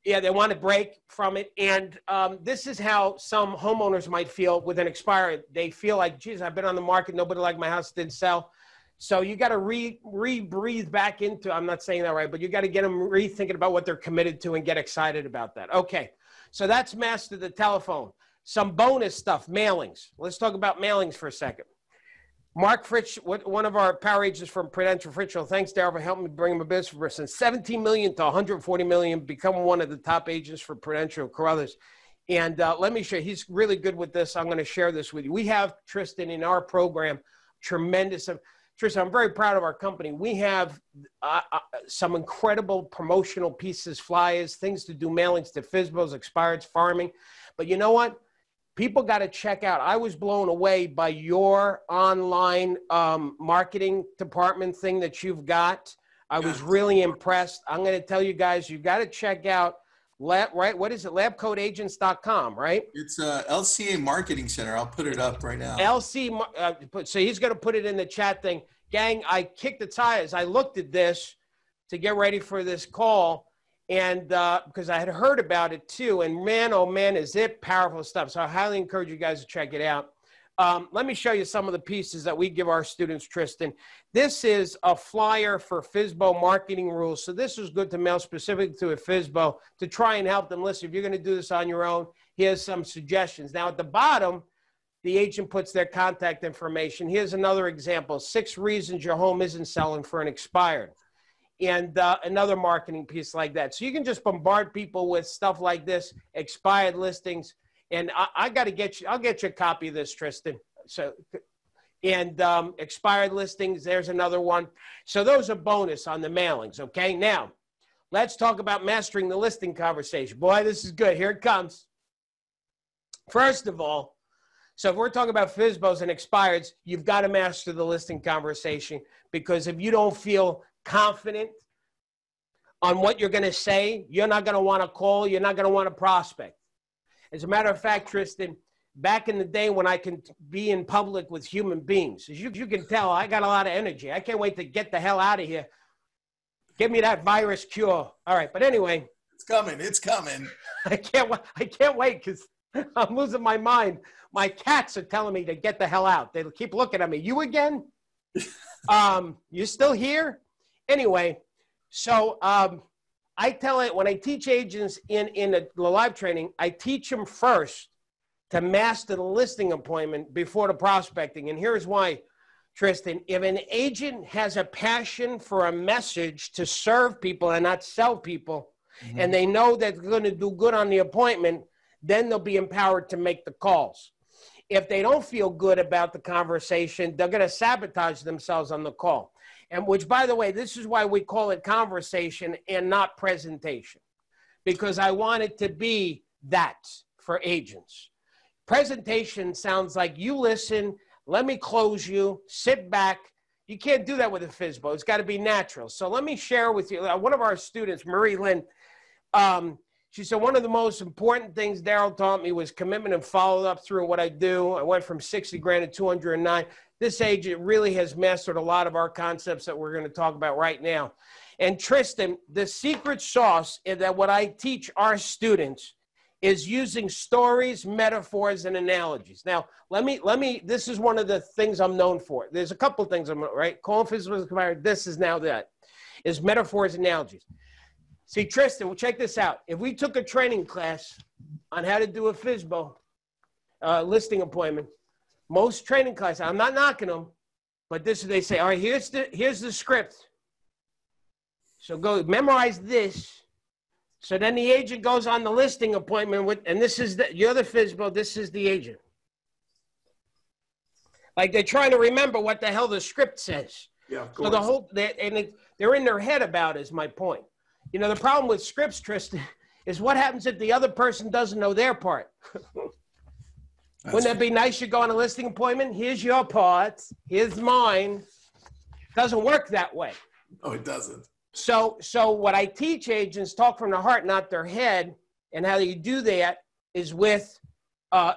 Yeah, they want to break from it. And this is how some homeowners might feel with an expired. They feel like, geez, I've been on the market. Nobody liked my house, didn't sell. So you got to re-breathe back into, I'm not saying that right, but you got to get them rethinking about what they're committed to and get excited about that. Okay. So that's master the telephone. Some bonus stuff, mailings. Let's talk about mailings for a second. Mark Fritsch, one of our power agents from Prudential Fritchell. Thanks, Darryl, for helping me bring him a business from 17 million to 140 million, become one of the top agents for Prudential Carruthers. And let me show you, he's really good with this. I'm going to share this with you. We have, Tristan, in our program, tremendous. Tristan, I'm very proud of our company. We have some incredible promotional pieces, flyers, things to do, mailings to FSBOs, expireds, farming. But you know what? People got to check out. I was blown away by your online marketing department thing that you've got. I was really impressed. I'm going to tell you guys, you got to check out right? What is it? LabCoatAgents.com, right? It's LCA Marketing Center. I'll put it up right now. So he's going to put it in the chat thing. Gang, I kicked the tires. I looked at this to get ready for this call, and because I had heard about it too. And man, oh man, is it powerful stuff. So I highly encourage you guys to check it out. Let me show you some of the pieces that we give our students, Tristan. This is a flyer for FSBO marketing rules. So this is good to mail specifically to a FSBO to try and help them. Listen, if you're going to do this on your own, here's some suggestions. Now at the bottom, the agent puts their contact information. Here's another example, 6 reasons your home isn't selling for an expired. And another marketing piece like that. So you can just bombard people with stuff like this, expired listings. And I got to get you, I'll get you a copy of this, Tristan. So, and expired listings, there's another one. So those are bonus on the mailings, okay? Now, let's talk about mastering the listing conversation. Boy, this is good. Here it comes. First of all, so if we're talking about FSBOs and expireds, you've got to master the listing conversation, because if you don't feel confident on what you're going to say, you're not going to want to call, you're not going to want to prospect. As a matter of fact, Tristan, back in the day when I can be in public with human beings, as you can tell, I got a lot of energy. I can't wait to get the hell out of here. Give me that virus cure. All right, but anyway. It's coming. It's coming. I can't wait because I'm losing my mind. My cats are telling me to get the hell out. They keep looking at me. You again? You still here? Anyway, so I tell it when I teach agents in the live training, I teach them first to master the listing appointment before the prospecting. And here's why, Tristan. If an agent has a passion for a message to serve people and not sell people, and they know that they're going to do good on the appointment, then they'll be empowered to make the calls. If they don't feel good about the conversation, they're going to sabotage themselves on the call. And which, by the way, this is why we call it conversation and not presentation, because I want it to be that for agents. Presentation sounds like you listen, let me close you, sit back. You can't do that with a FSBO. It's got to be natural. So let me share with you, one of our students, Marie Lynn, She said, one of the most important things Daryl taught me was commitment and follow up through what I do. I went from 60 grand to 209. This agent really has mastered a lot of our concepts that we're going to talk about right now. And Tristan, the secret sauce is that what I teach our students is using stories, metaphors, and analogies. Now, let me, this is one of the things I'm known for. There's a couple of things I'm, right? Calling physical compared, this is now that, is metaphors, analogies. See, Tristan, well, check this out. If we took a training class on how to do a FSBO listing appointment, most training classes, I'm not knocking them, but this is, they say, all right, here's the script. So go memorize this. So then the agent goes on the listing appointment with, and this is you're the FSBO, this is the agent. Like they're trying to remember what the hell the script says. Yeah, of course. So the whole, they're in their head about it, is my point. You know, the problem with scripts, Tristan, is what happens if the other person doesn't know their part? Wouldn't that be nice? You go on a listing appointment, here's your part, here's mine. Doesn't work that way. No, it doesn't. So what I teach agents, talk from the heart, not their head, and how you do that is with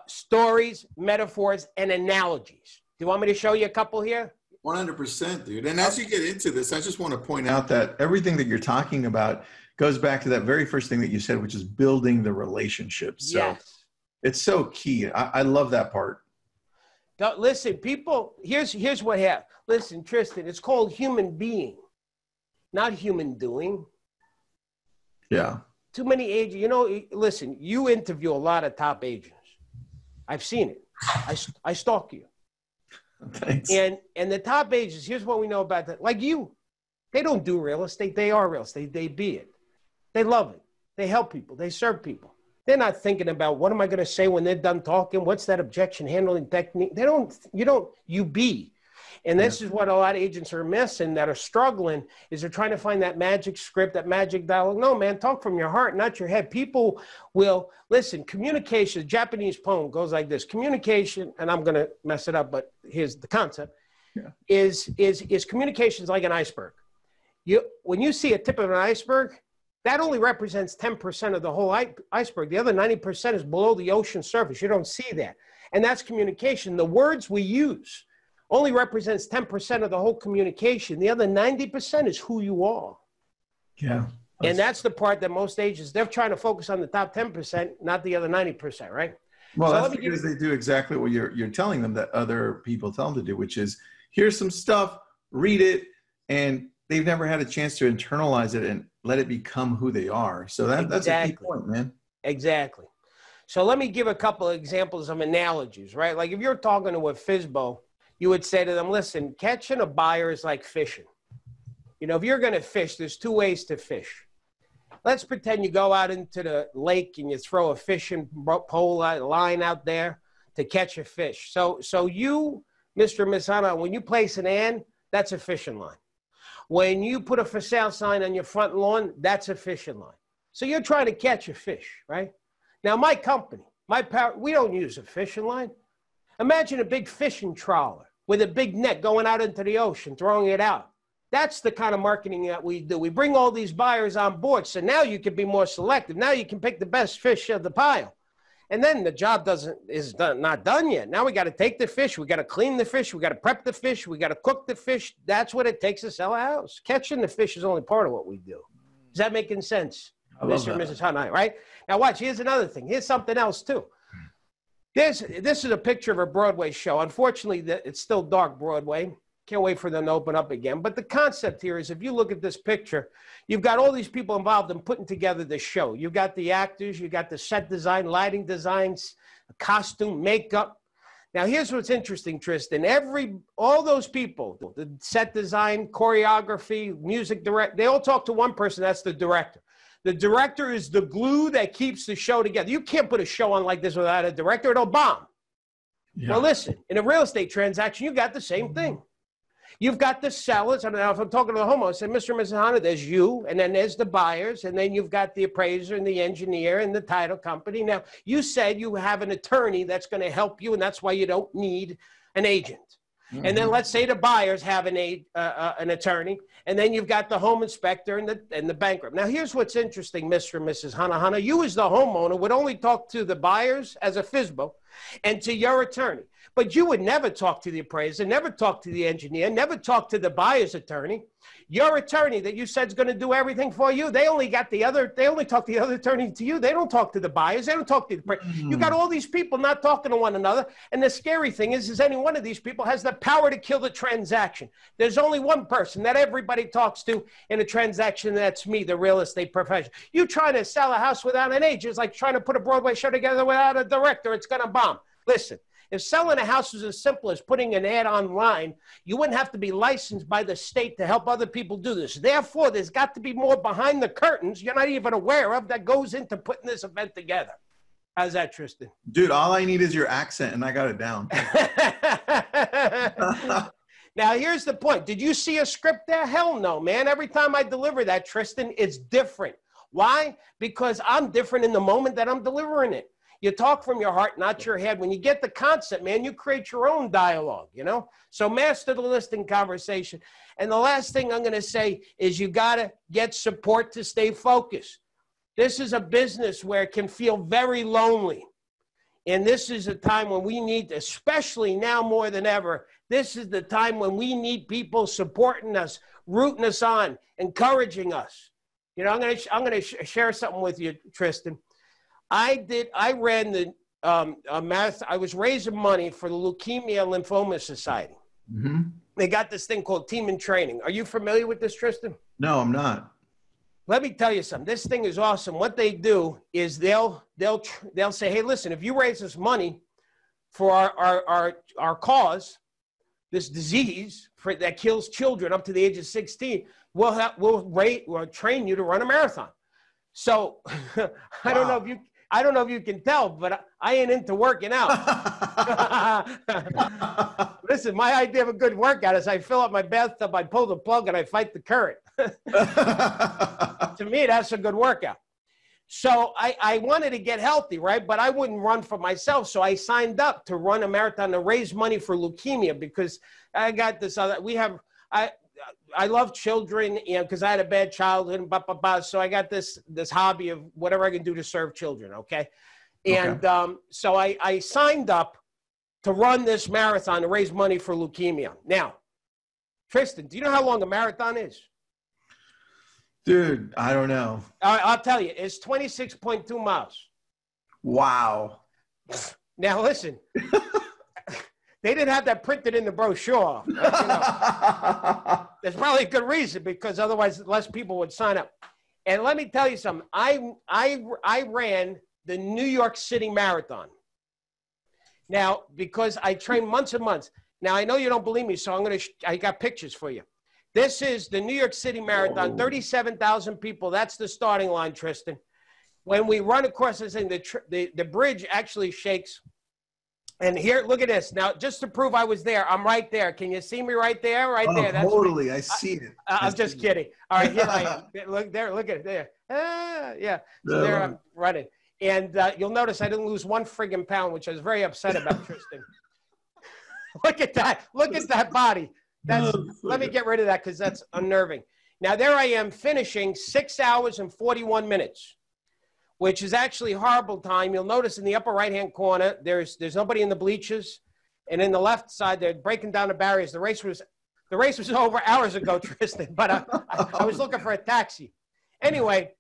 stories, metaphors, and analogies. Do you want me to show you a couple here? 100%, dude. And as you get into this, I just want to point out that everything that you're talking about goes back to that very first thing that you said, which is building the relationship. So yes. It's so key. I love that part. Listen, people, here's what happened. Listen, Tristan, it's called human being, not human doing. Yeah. Too many agents, you know, listen, you interview a lot of top agents. I've seen it. I stalk you. Thanks. And the top agents, here's what we know about that. Like you, they don't do real estate. They are real estate. They be it. They love it. They help people. They serve people. They're not thinking about what am I going to say when they're done talking? What's that objection handling technique? You be. And this is what a lot of agents are missing that are struggling is they're trying to find that magic script, that magic dialogue. No, man, talk from your heart, not your head. People will, listen, communication, the Japanese poem goes like this. Communication, and I'm going to mess it up, but here's the concept, is communication is like an iceberg. When you see a tip of an iceberg, that only represents 10% of the whole iceberg. The other 90% is below the ocean surface. You don't see that. And that's communication. The words we use only represents 10% of the whole communication. The other 90% is who you are. Yeah. And that's the part that most agents, they're trying to focus on the top 10%, not the other 90%, right? Well, so that's because they do exactly what you're telling them that other people tell them to do, which is here's some stuff, read it, and they've never had a chance to internalize it and let it become who they are. So that's a key point, man. Exactly. So let me give a couple of examples of analogies, right? Like if you're talking to a FSBO, you would say to them, listen, catching a buyer is like fishing. You know, if you're going to fish, there's two ways to fish. Let's pretend you go out into the lake and you throw a fishing pole line out there to catch a fish. So you, Mr. Misana, when you place an ad, that's a fishing line. When you put a for sale sign on your front lawn, that's a fishing line. So you're trying to catch a fish, right? Now, my company, we don't use a fishing line. Imagine a big fishing trawler with a big net going out into the ocean, throwing it out. That's the kind of marketing that we do. We bring all these buyers on board. So now you can be more selective. Now you can pick the best fish of the pile. And then the job not done yet. Now we got to take the fish. We got to clean the fish. We got to prep the fish. We got to cook the fish. That's what it takes to sell a house. Catching the fish is only part of what we do. Is that making sense, Mr. and Mrs. Hanai, right? Now watch, here's another thing. Here's something else too. This is a picture of a Broadway show. Unfortunately, it's still dark Broadway. Can't wait for them to open up again. But the concept here is if you look at this picture, you've got all these people involved in putting together this show. You've got the actors, you've got the set design, lighting designs, costume, makeup. Now, here's what's interesting, Tristan. All those people, the set design, choreography, music director, they all talk to one person. That's the director. The director is the glue that keeps the show together. You can't put a show on like this without a director. It'll bomb. Yeah. Well, listen, in a real estate transaction, you got the same thing. You've got the sellers. I don't know if I'm talking to the homeowner. I said, Mr. and Mrs. Hanna, there's you, and then there's the buyers, and then you've got the appraiser and the engineer and the title company. Now, you said you have an attorney that's going to help you, and that's why you don't need an agent. Mm-hmm. And then let's say the buyers have an attorney, and then you've got the home inspector and the bankrupt. Now, here's what's interesting, Mr. and Mrs. Hanahana. You as the homeowner would only talk to the buyers as a FSBO and to your attorney. But you would never talk to the appraiser, never talk to the engineer, never talk to the buyer's attorney. Your attorney that you said is going to do everything for you, they only talk to the other attorney to you. They don't talk to the buyers. They don't talk to the appraiser. You got all these people not talking to one another. And the scary thing is any one of these people has the power to kill the transaction. There's only one person that everybody talks to in a transaction. That's me, the real estate professional. You trying to sell a house without an agent is like trying to put a Broadway show together without a director. It's going to bomb. Listen. If selling a house was as simple as putting an ad online, you wouldn't have to be licensed by the state to help other people do this. Therefore, there's got to be more behind the curtains you're not even aware of that goes into putting this event together. How's that, Tristan? Dude, all I need is your accent, and I got it down. Now, here's the point. Did you see a script there? Hell no, man. Every time I deliver that, Tristan, it's different. Why? Because I'm different in the moment that I'm delivering it. You talk from your heart, not your head. When you get the concept, man, you create your own dialogue, you know? So master the listing conversation. And the last thing I'm going to say is you got to get support to stay focused. This is a business where it can feel very lonely. And this is a time when we need, especially now more than ever, this is the time when we need people supporting us, rooting us on, encouraging us. You know, I'm going to share something with you, Tristan. I ran the marathon. I was raising money for the Leukemia Lymphoma Society. Mm-hmm. They got this thing called Team in Training. Are you familiar with this, Tristan? No, I'm not. Let me tell you something. This thing is awesome. What they do is they'll say, hey, listen, if you raise this money for our cause, this disease that kills children up to the age of 16, we'll train you to run a marathon. So I don't know if you can tell, but I ain't into working out. Listen, my idea of a good workout is I fill up my bathtub, I pull the plug, and I fight the current. To me, that's a good workout. So I wanted to get healthy, right? But I wouldn't run for myself. So I signed up to run a marathon to raise money for leukemia because I got this other, I love children, you know, because I had a bad childhood, so I got this hobby of whatever I can do to serve children, okay? And so I signed up to run this marathon to raise money for leukemia. Now, Tristan, do you know how long a marathon is? Dude, I don't know. I'll tell you. It's 26.2 miles. Wow. Now, listen. They didn't have that printed in the brochure. You know, there's probably a good reason because otherwise less people would sign up. And let me tell you something. I ran the New York City Marathon. Now, because I trained months and months. Now, I know you don't believe me, so I got pictures for you. This is the New York City Marathon, 37,000 people. That's the starting line, Tristan. When we run across this thing, the bridge actually shakes. And here, look at this. Now, just to prove I was there, I'm right there. Can you see me right there? Right there. That's totally. I see it. I'm just kidding. All right, here I am. Look there. Look at it there. Yeah. So there I'm running. And you'll notice I didn't lose one friggin' pound, which I was very upset about, Tristan. Look at that. Look at that body. Let me get rid of that because that's unnerving. Now, there I am finishing 6 hours and 41 minutes. Which is actually horrible time. You'll notice in the upper right-hand corner, there's nobody in the bleachers. And in the left side, they're breaking down the barriers. The race was over hours ago, Tristan, but I was looking for a taxi. Anyway,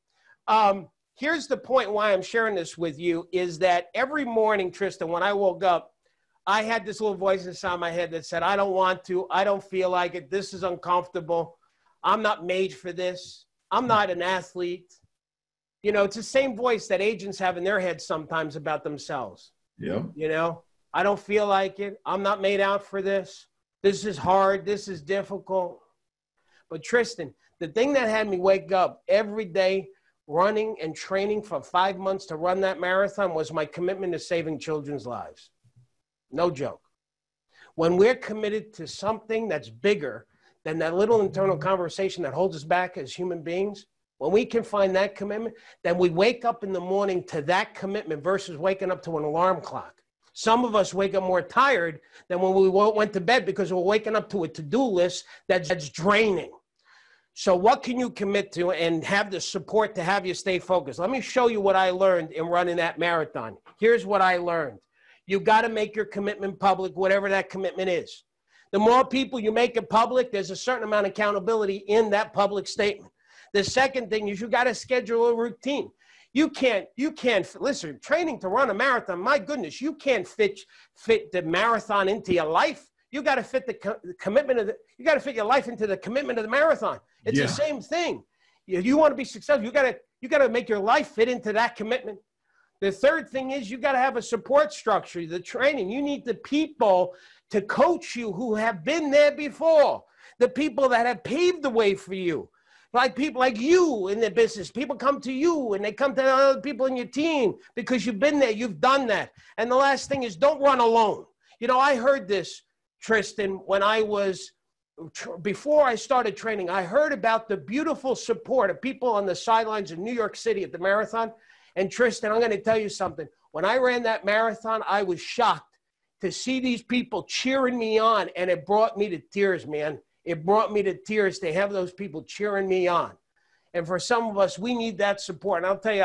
here's the point why I'm sharing this with you is that every morning, Tristan, when I woke up, I had this little voice inside my head that said, I don't want to. I don't feel like it. This is uncomfortable. I'm not made for this. I'm not an athlete. You know, it's the same voice that agents have in their heads sometimes about themselves. Yeah. You know, I don't feel like it. I'm not made out for this. This is hard. This is difficult. But Tristan, the thing that had me wake up every day running and training for 5 months to run that marathon was my commitment to saving children's lives. No joke. When we're committed to something that's bigger than that little internal conversation that holds us back as human beings, when we can find that commitment, then we wake up in the morning to that commitment versus waking up to an alarm clock. Some of us wake up more tired than when we went to bed because we're waking up to a to-do list that's draining. So what can you commit to and have the support to have you stay focused? Let me show you what I learned in running that marathon. Here's what I learned. You got to make your commitment public, whatever that commitment is. The more people you make it public, there's a certain amount of accountability in that public statement. The second thing is you got to schedule a routine. You can't, listen, training to run a marathon, my goodness, you can't fit the marathon into your life. You got to fit the commitment of you got to fit your life into the commitment of the marathon. It's the same thing. You want to be successful, you got to make your life fit into that commitment. The third thing is you got to have a support structure, the training. You need the people to coach you who have been there before, the people that have paved the way for you. Like people like you in the business, people come to you and they come to other people in your team because you've been there, you've done that. And the last thing is don't run alone. You know, I heard this, Tristan, when before I started training, I heard about the beautiful support of people on the sidelines in New York City at the marathon. And Tristan, I'm going to tell you something. When I ran that marathon, I was shocked to see these people cheering me on, and it brought me to tears, man. It brought me to tears to have those people cheering me on. And for some of us, we need that support. And I'll tell you,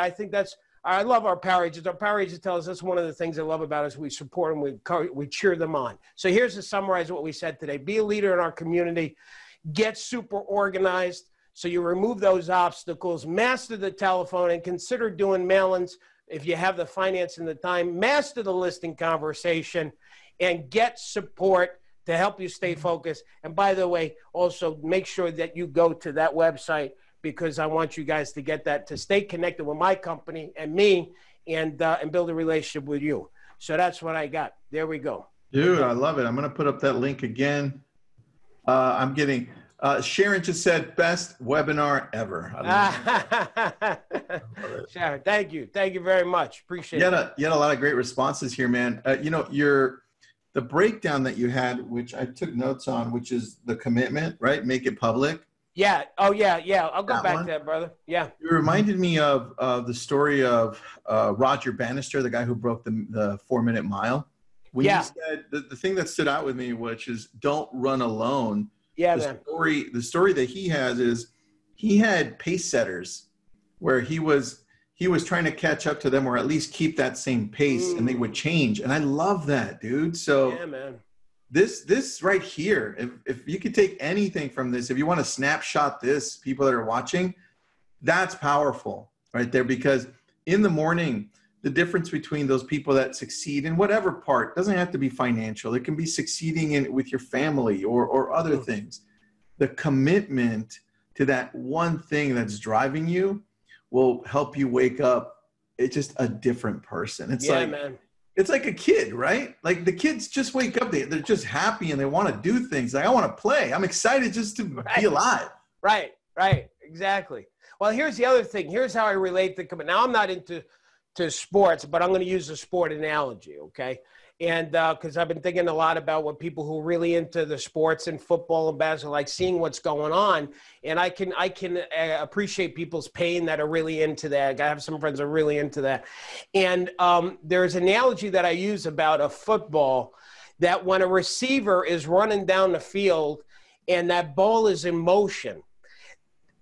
I love our Power Agents. Our Power Agents tell us that's one of the things I love about us. We support them, we cheer them on. So here's to summarize what we said today. Be a leader in our community. Get super organized. So you remove those obstacles, master the telephone, and consider doing mail-ins if you have the finance and the time. Master the listing conversation and get support to help you stay focused. And by the way, also make sure that you go to that website because I want you guys to get that, to stay connected with my company and me and build a relationship with you. So that's what I got. There we go. Dude, I love it. I'm going to put up that link again. I'm getting... Sharon just said, best webinar ever. Sharon, thank you. Thank you very much. Appreciate it. You had a lot of great responses here, man. You know, the breakdown that you had, which I took notes on, which is the commitment, right? Make it public. Yeah. Oh, yeah. Yeah. I'll go back to that, brother. Yeah. You reminded me of the story of Roger Bannister, the guy who broke the 4-minute mile. When you said, the thing that stood out with me, which is don't run alone. Yeah, the story that he has is he had pace setters where he was trying to catch up to them or at least keep that same pace and they would change. And I love that, dude. So yeah, man. This right here, if you could take anything from this, if you want to snapshot this, people that are watching, that's powerful right there, because in the morning, the difference between those people that succeed in whatever part doesn't have to be financial. It can be succeeding with your family or other things. The commitment to that one thing that's driving you will help you wake up. It's just a different person. It's man. It's like a kid, right? Like the kids just wake up, they're just happy and they want to do things. Like, I want to play. I'm excited just to be alive. Right. Exactly. Well, here's the other thing. Here's how I relate to commitment. Now, I'm not into sports, but I'm going to use a sport analogy, okay? And because I've been thinking a lot about what people who are really into the sports and football and basketball, like seeing what's going on, and I can appreciate people's pain that are really into that. I have some friends that are really into that. And there's an analogy that I use about a football, that when a receiver is running down the field and that ball is in motion,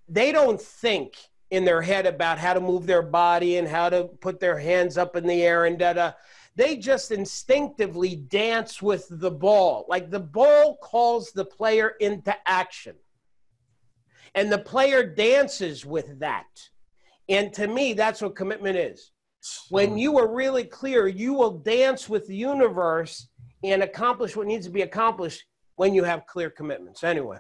they don't think in their head about how to move their body and how to put their hands up in the air and they just instinctively dance with the ball. Like the ball calls the player into action. And the player dances with that. And to me, that's what commitment is. When you are really clear, you will dance with the universe and accomplish what needs to be accomplished when you have clear commitments. Anyway.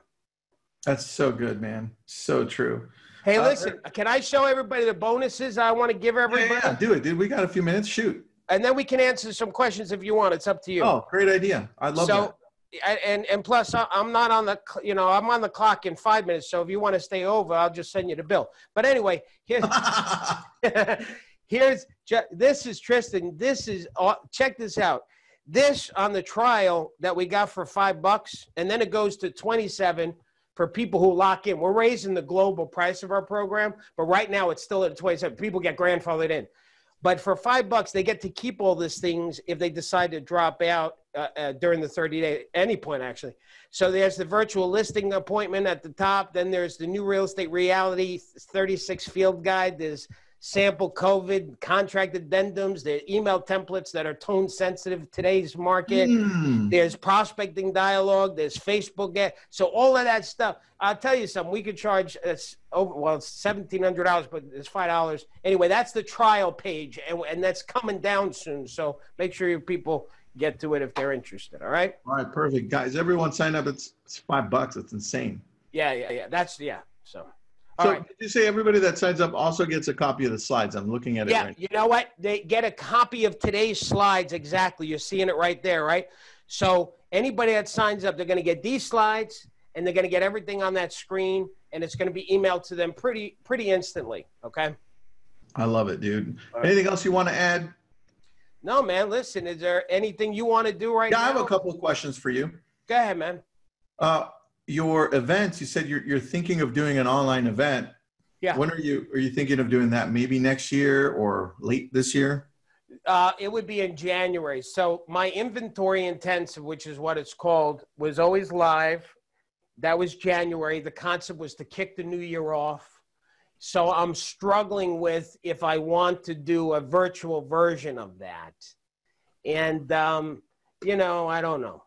That's so good, man. So true. Hey, listen, can I show everybody the bonuses I want to give everybody? Yeah, do it, dude. We got a few minutes. Shoot. And then we can answer some questions if you want. It's up to you. Oh, great idea. I love that. And plus, I'm not on the, I'm on the clock in 5 minutes. So if you want to stay over, I'll just send you the bill. But anyway, this is Tristan. Check this out. This on the trial that we got for $5, and then it goes to $27 for people who lock in. We're raising the global price of our program, but right now it's still at $27. People get grandfathered in. But for $5, they get to keep all these things if they decide to drop out during the 30-day, any point actually. So there's the virtual listing appointment at the top. Then there's the new real estate reality 36 field guide. There's sample COVID contract addendums. There's email templates that are tone sensitive to today's market. There's prospecting dialogue. There's Facebook ad. So all of that stuff. I'll tell you something. We could charge it's $1,700, but it's $5. Anyway, that's the trial page, and that's coming down soon. So make sure your people get to it if they're interested. All right. All right. Perfect, guys. Everyone sign up. It's $5. It's insane. Yeah. So. So right. Did you say everybody that signs up also gets a copy of the slides? I'm looking at it right now. You know what? They get a copy of today's slides. Exactly. You're seeing it right there, right? So anybody that signs up, they're going to get these slides, and they're going to get everything on that screen, and it's going to be emailed to them pretty instantly, okay? I love it, dude. Anything else you want to add? No, man. Listen, is there anything you want to do right now? Yeah, I have a couple of questions for you. Go ahead, man. Your events, you said you're thinking of doing an online event. Yeah. When are you thinking of doing that? Maybe next year or late this year? It would be in January. So my inventory intensive, which is what it's called, was always live. That was January. The concept was to kick the new year off. So I'm struggling with if I want to do a virtual version of that. And, I don't know.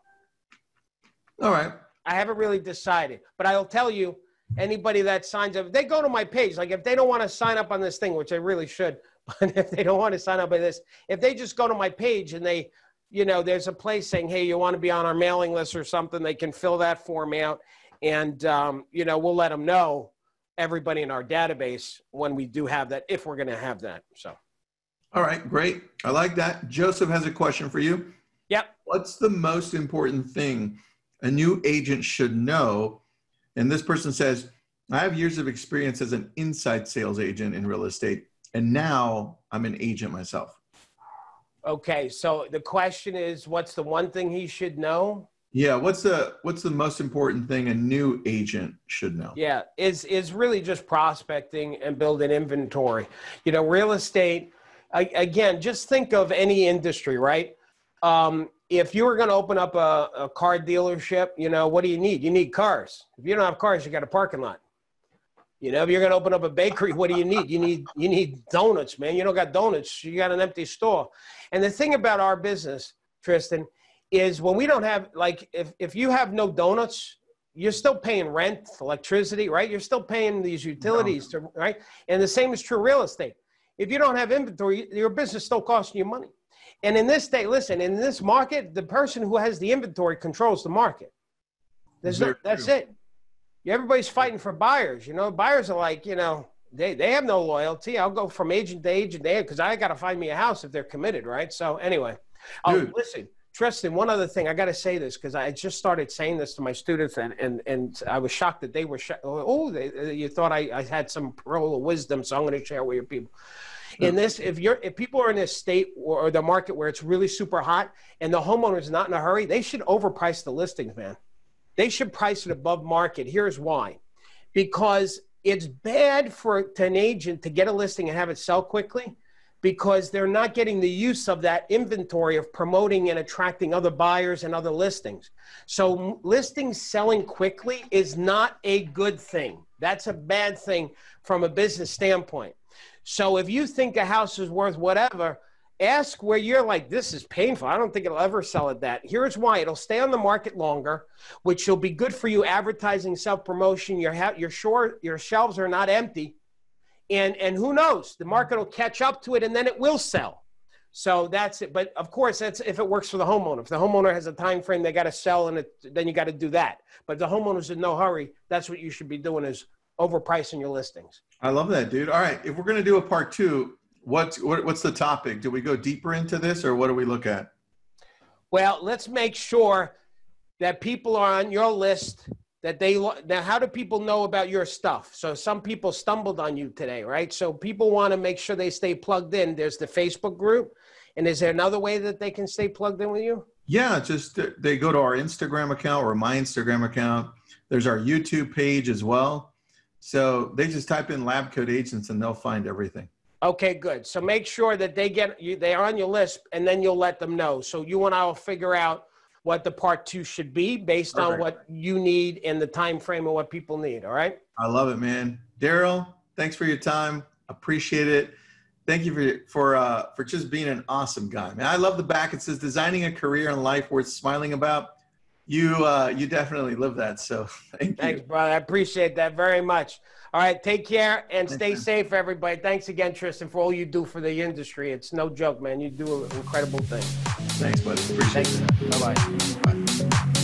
All right. I haven't really decided, but I'll tell you, anybody that signs up, they go to my page. Like if they don't want to sign up on this thing, which they really should, but if they don't want to sign up by this, if they just go to my page and they, there's a place saying, hey, you want to be on our mailing list or something, they can fill that form out. And, we'll let them know, everybody in our database, when we do have that, if we're going to have that. So. All right, great. I like that. Joseph has a question for you. Yep. What's the most important thing a new agent should know? And this person says, I have years of experience as an inside sales agent in real estate, and now I'm an agent myself. Okay, so the question is, what's the one thing he should know? Yeah, what's the most important thing a new agent should know? Yeah, is really just prospecting and building inventory. Real estate, again, just think of any industry, right? If you were going to open up a car dealership, what do you need? You need cars. If you don't have cars, you got a parking lot. If you're going to open up a bakery, what do you need? You need donuts, man. You don't got donuts. You got an empty store. And the thing about our business, Tristan, is when we don't have, like, if you have no donuts, you're still paying rent, electricity, right? You're still paying these utilities, right? And the same is true real estate. If you don't have inventory, your business still costing you money. And in this day, listen, in this market, the person who has the inventory controls the market. That's it. Everybody's fighting for buyers. Buyers are like, they have no loyalty. I'll go from agent to agent because I got to find me a house if they're committed, right? So anyway, listen, Tristan, one other thing. I got to say this because I just started saying this to my students, and I was shocked that they were you thought I had some pearl of wisdom, so I'm going to share with your people. In this, if people are in this state or the market where it's really super hot and the homeowner is not in a hurry, they should overprice the listings, man. They should price it above market. Here's why. Because it's bad to an agent to get a listing and have it sell quickly because they're not getting the use of that inventory of promoting and attracting other buyers and other listings. So listings selling quickly is not a good thing. That's a bad thing from a business standpoint. So if you think a house is worth whatever, ask where you're like, this is painful. I don't think it'll ever sell at that. Here's why. It'll stay on the market longer, which will be good for you advertising, self-promotion. Your shelves are not empty. And who knows? The market will catch up to it, and then it will sell. So that's it. But, of course, that's if it works for the homeowner. If the homeowner has a time frame, they got to sell, and then you got to do that. But if the homeowner's in no hurry, that's what you should be doing is overpricing your listings. I love that, dude. All right. If we're going to do a part 2, what's the topic? Do we go deeper into this or what do we look at? Well, let's make sure that people are on your list, now how do people know about your stuff? So some people stumbled on you today, right? So people want to make sure they stay plugged in. There's the Facebook group. And is there another way that they can stay plugged in with you? Yeah, just they go to our Instagram account or my Instagram account. There's our YouTube page as well. So they just type in Lab Coat Agents and they'll find everything. Okay, good. So make sure that they're on your list, and then you'll let them know. So you and I will figure out what the part 2 should be based on what you need in the time frame of what people need. All right. I love it, man. Daryl, thanks for your time. Appreciate it. Thank you for just being an awesome guy, man. I love the back. It says designing a career and life worth smiling about. You definitely live that. So thanks, brother. I appreciate that very much. All right, take care and stay safe, everybody. Thanks again, Tristan, for all you do for the industry. It's no joke, man. You do an incredible thing. Thanks, buddy. Appreciate it. Bye-bye. Bye.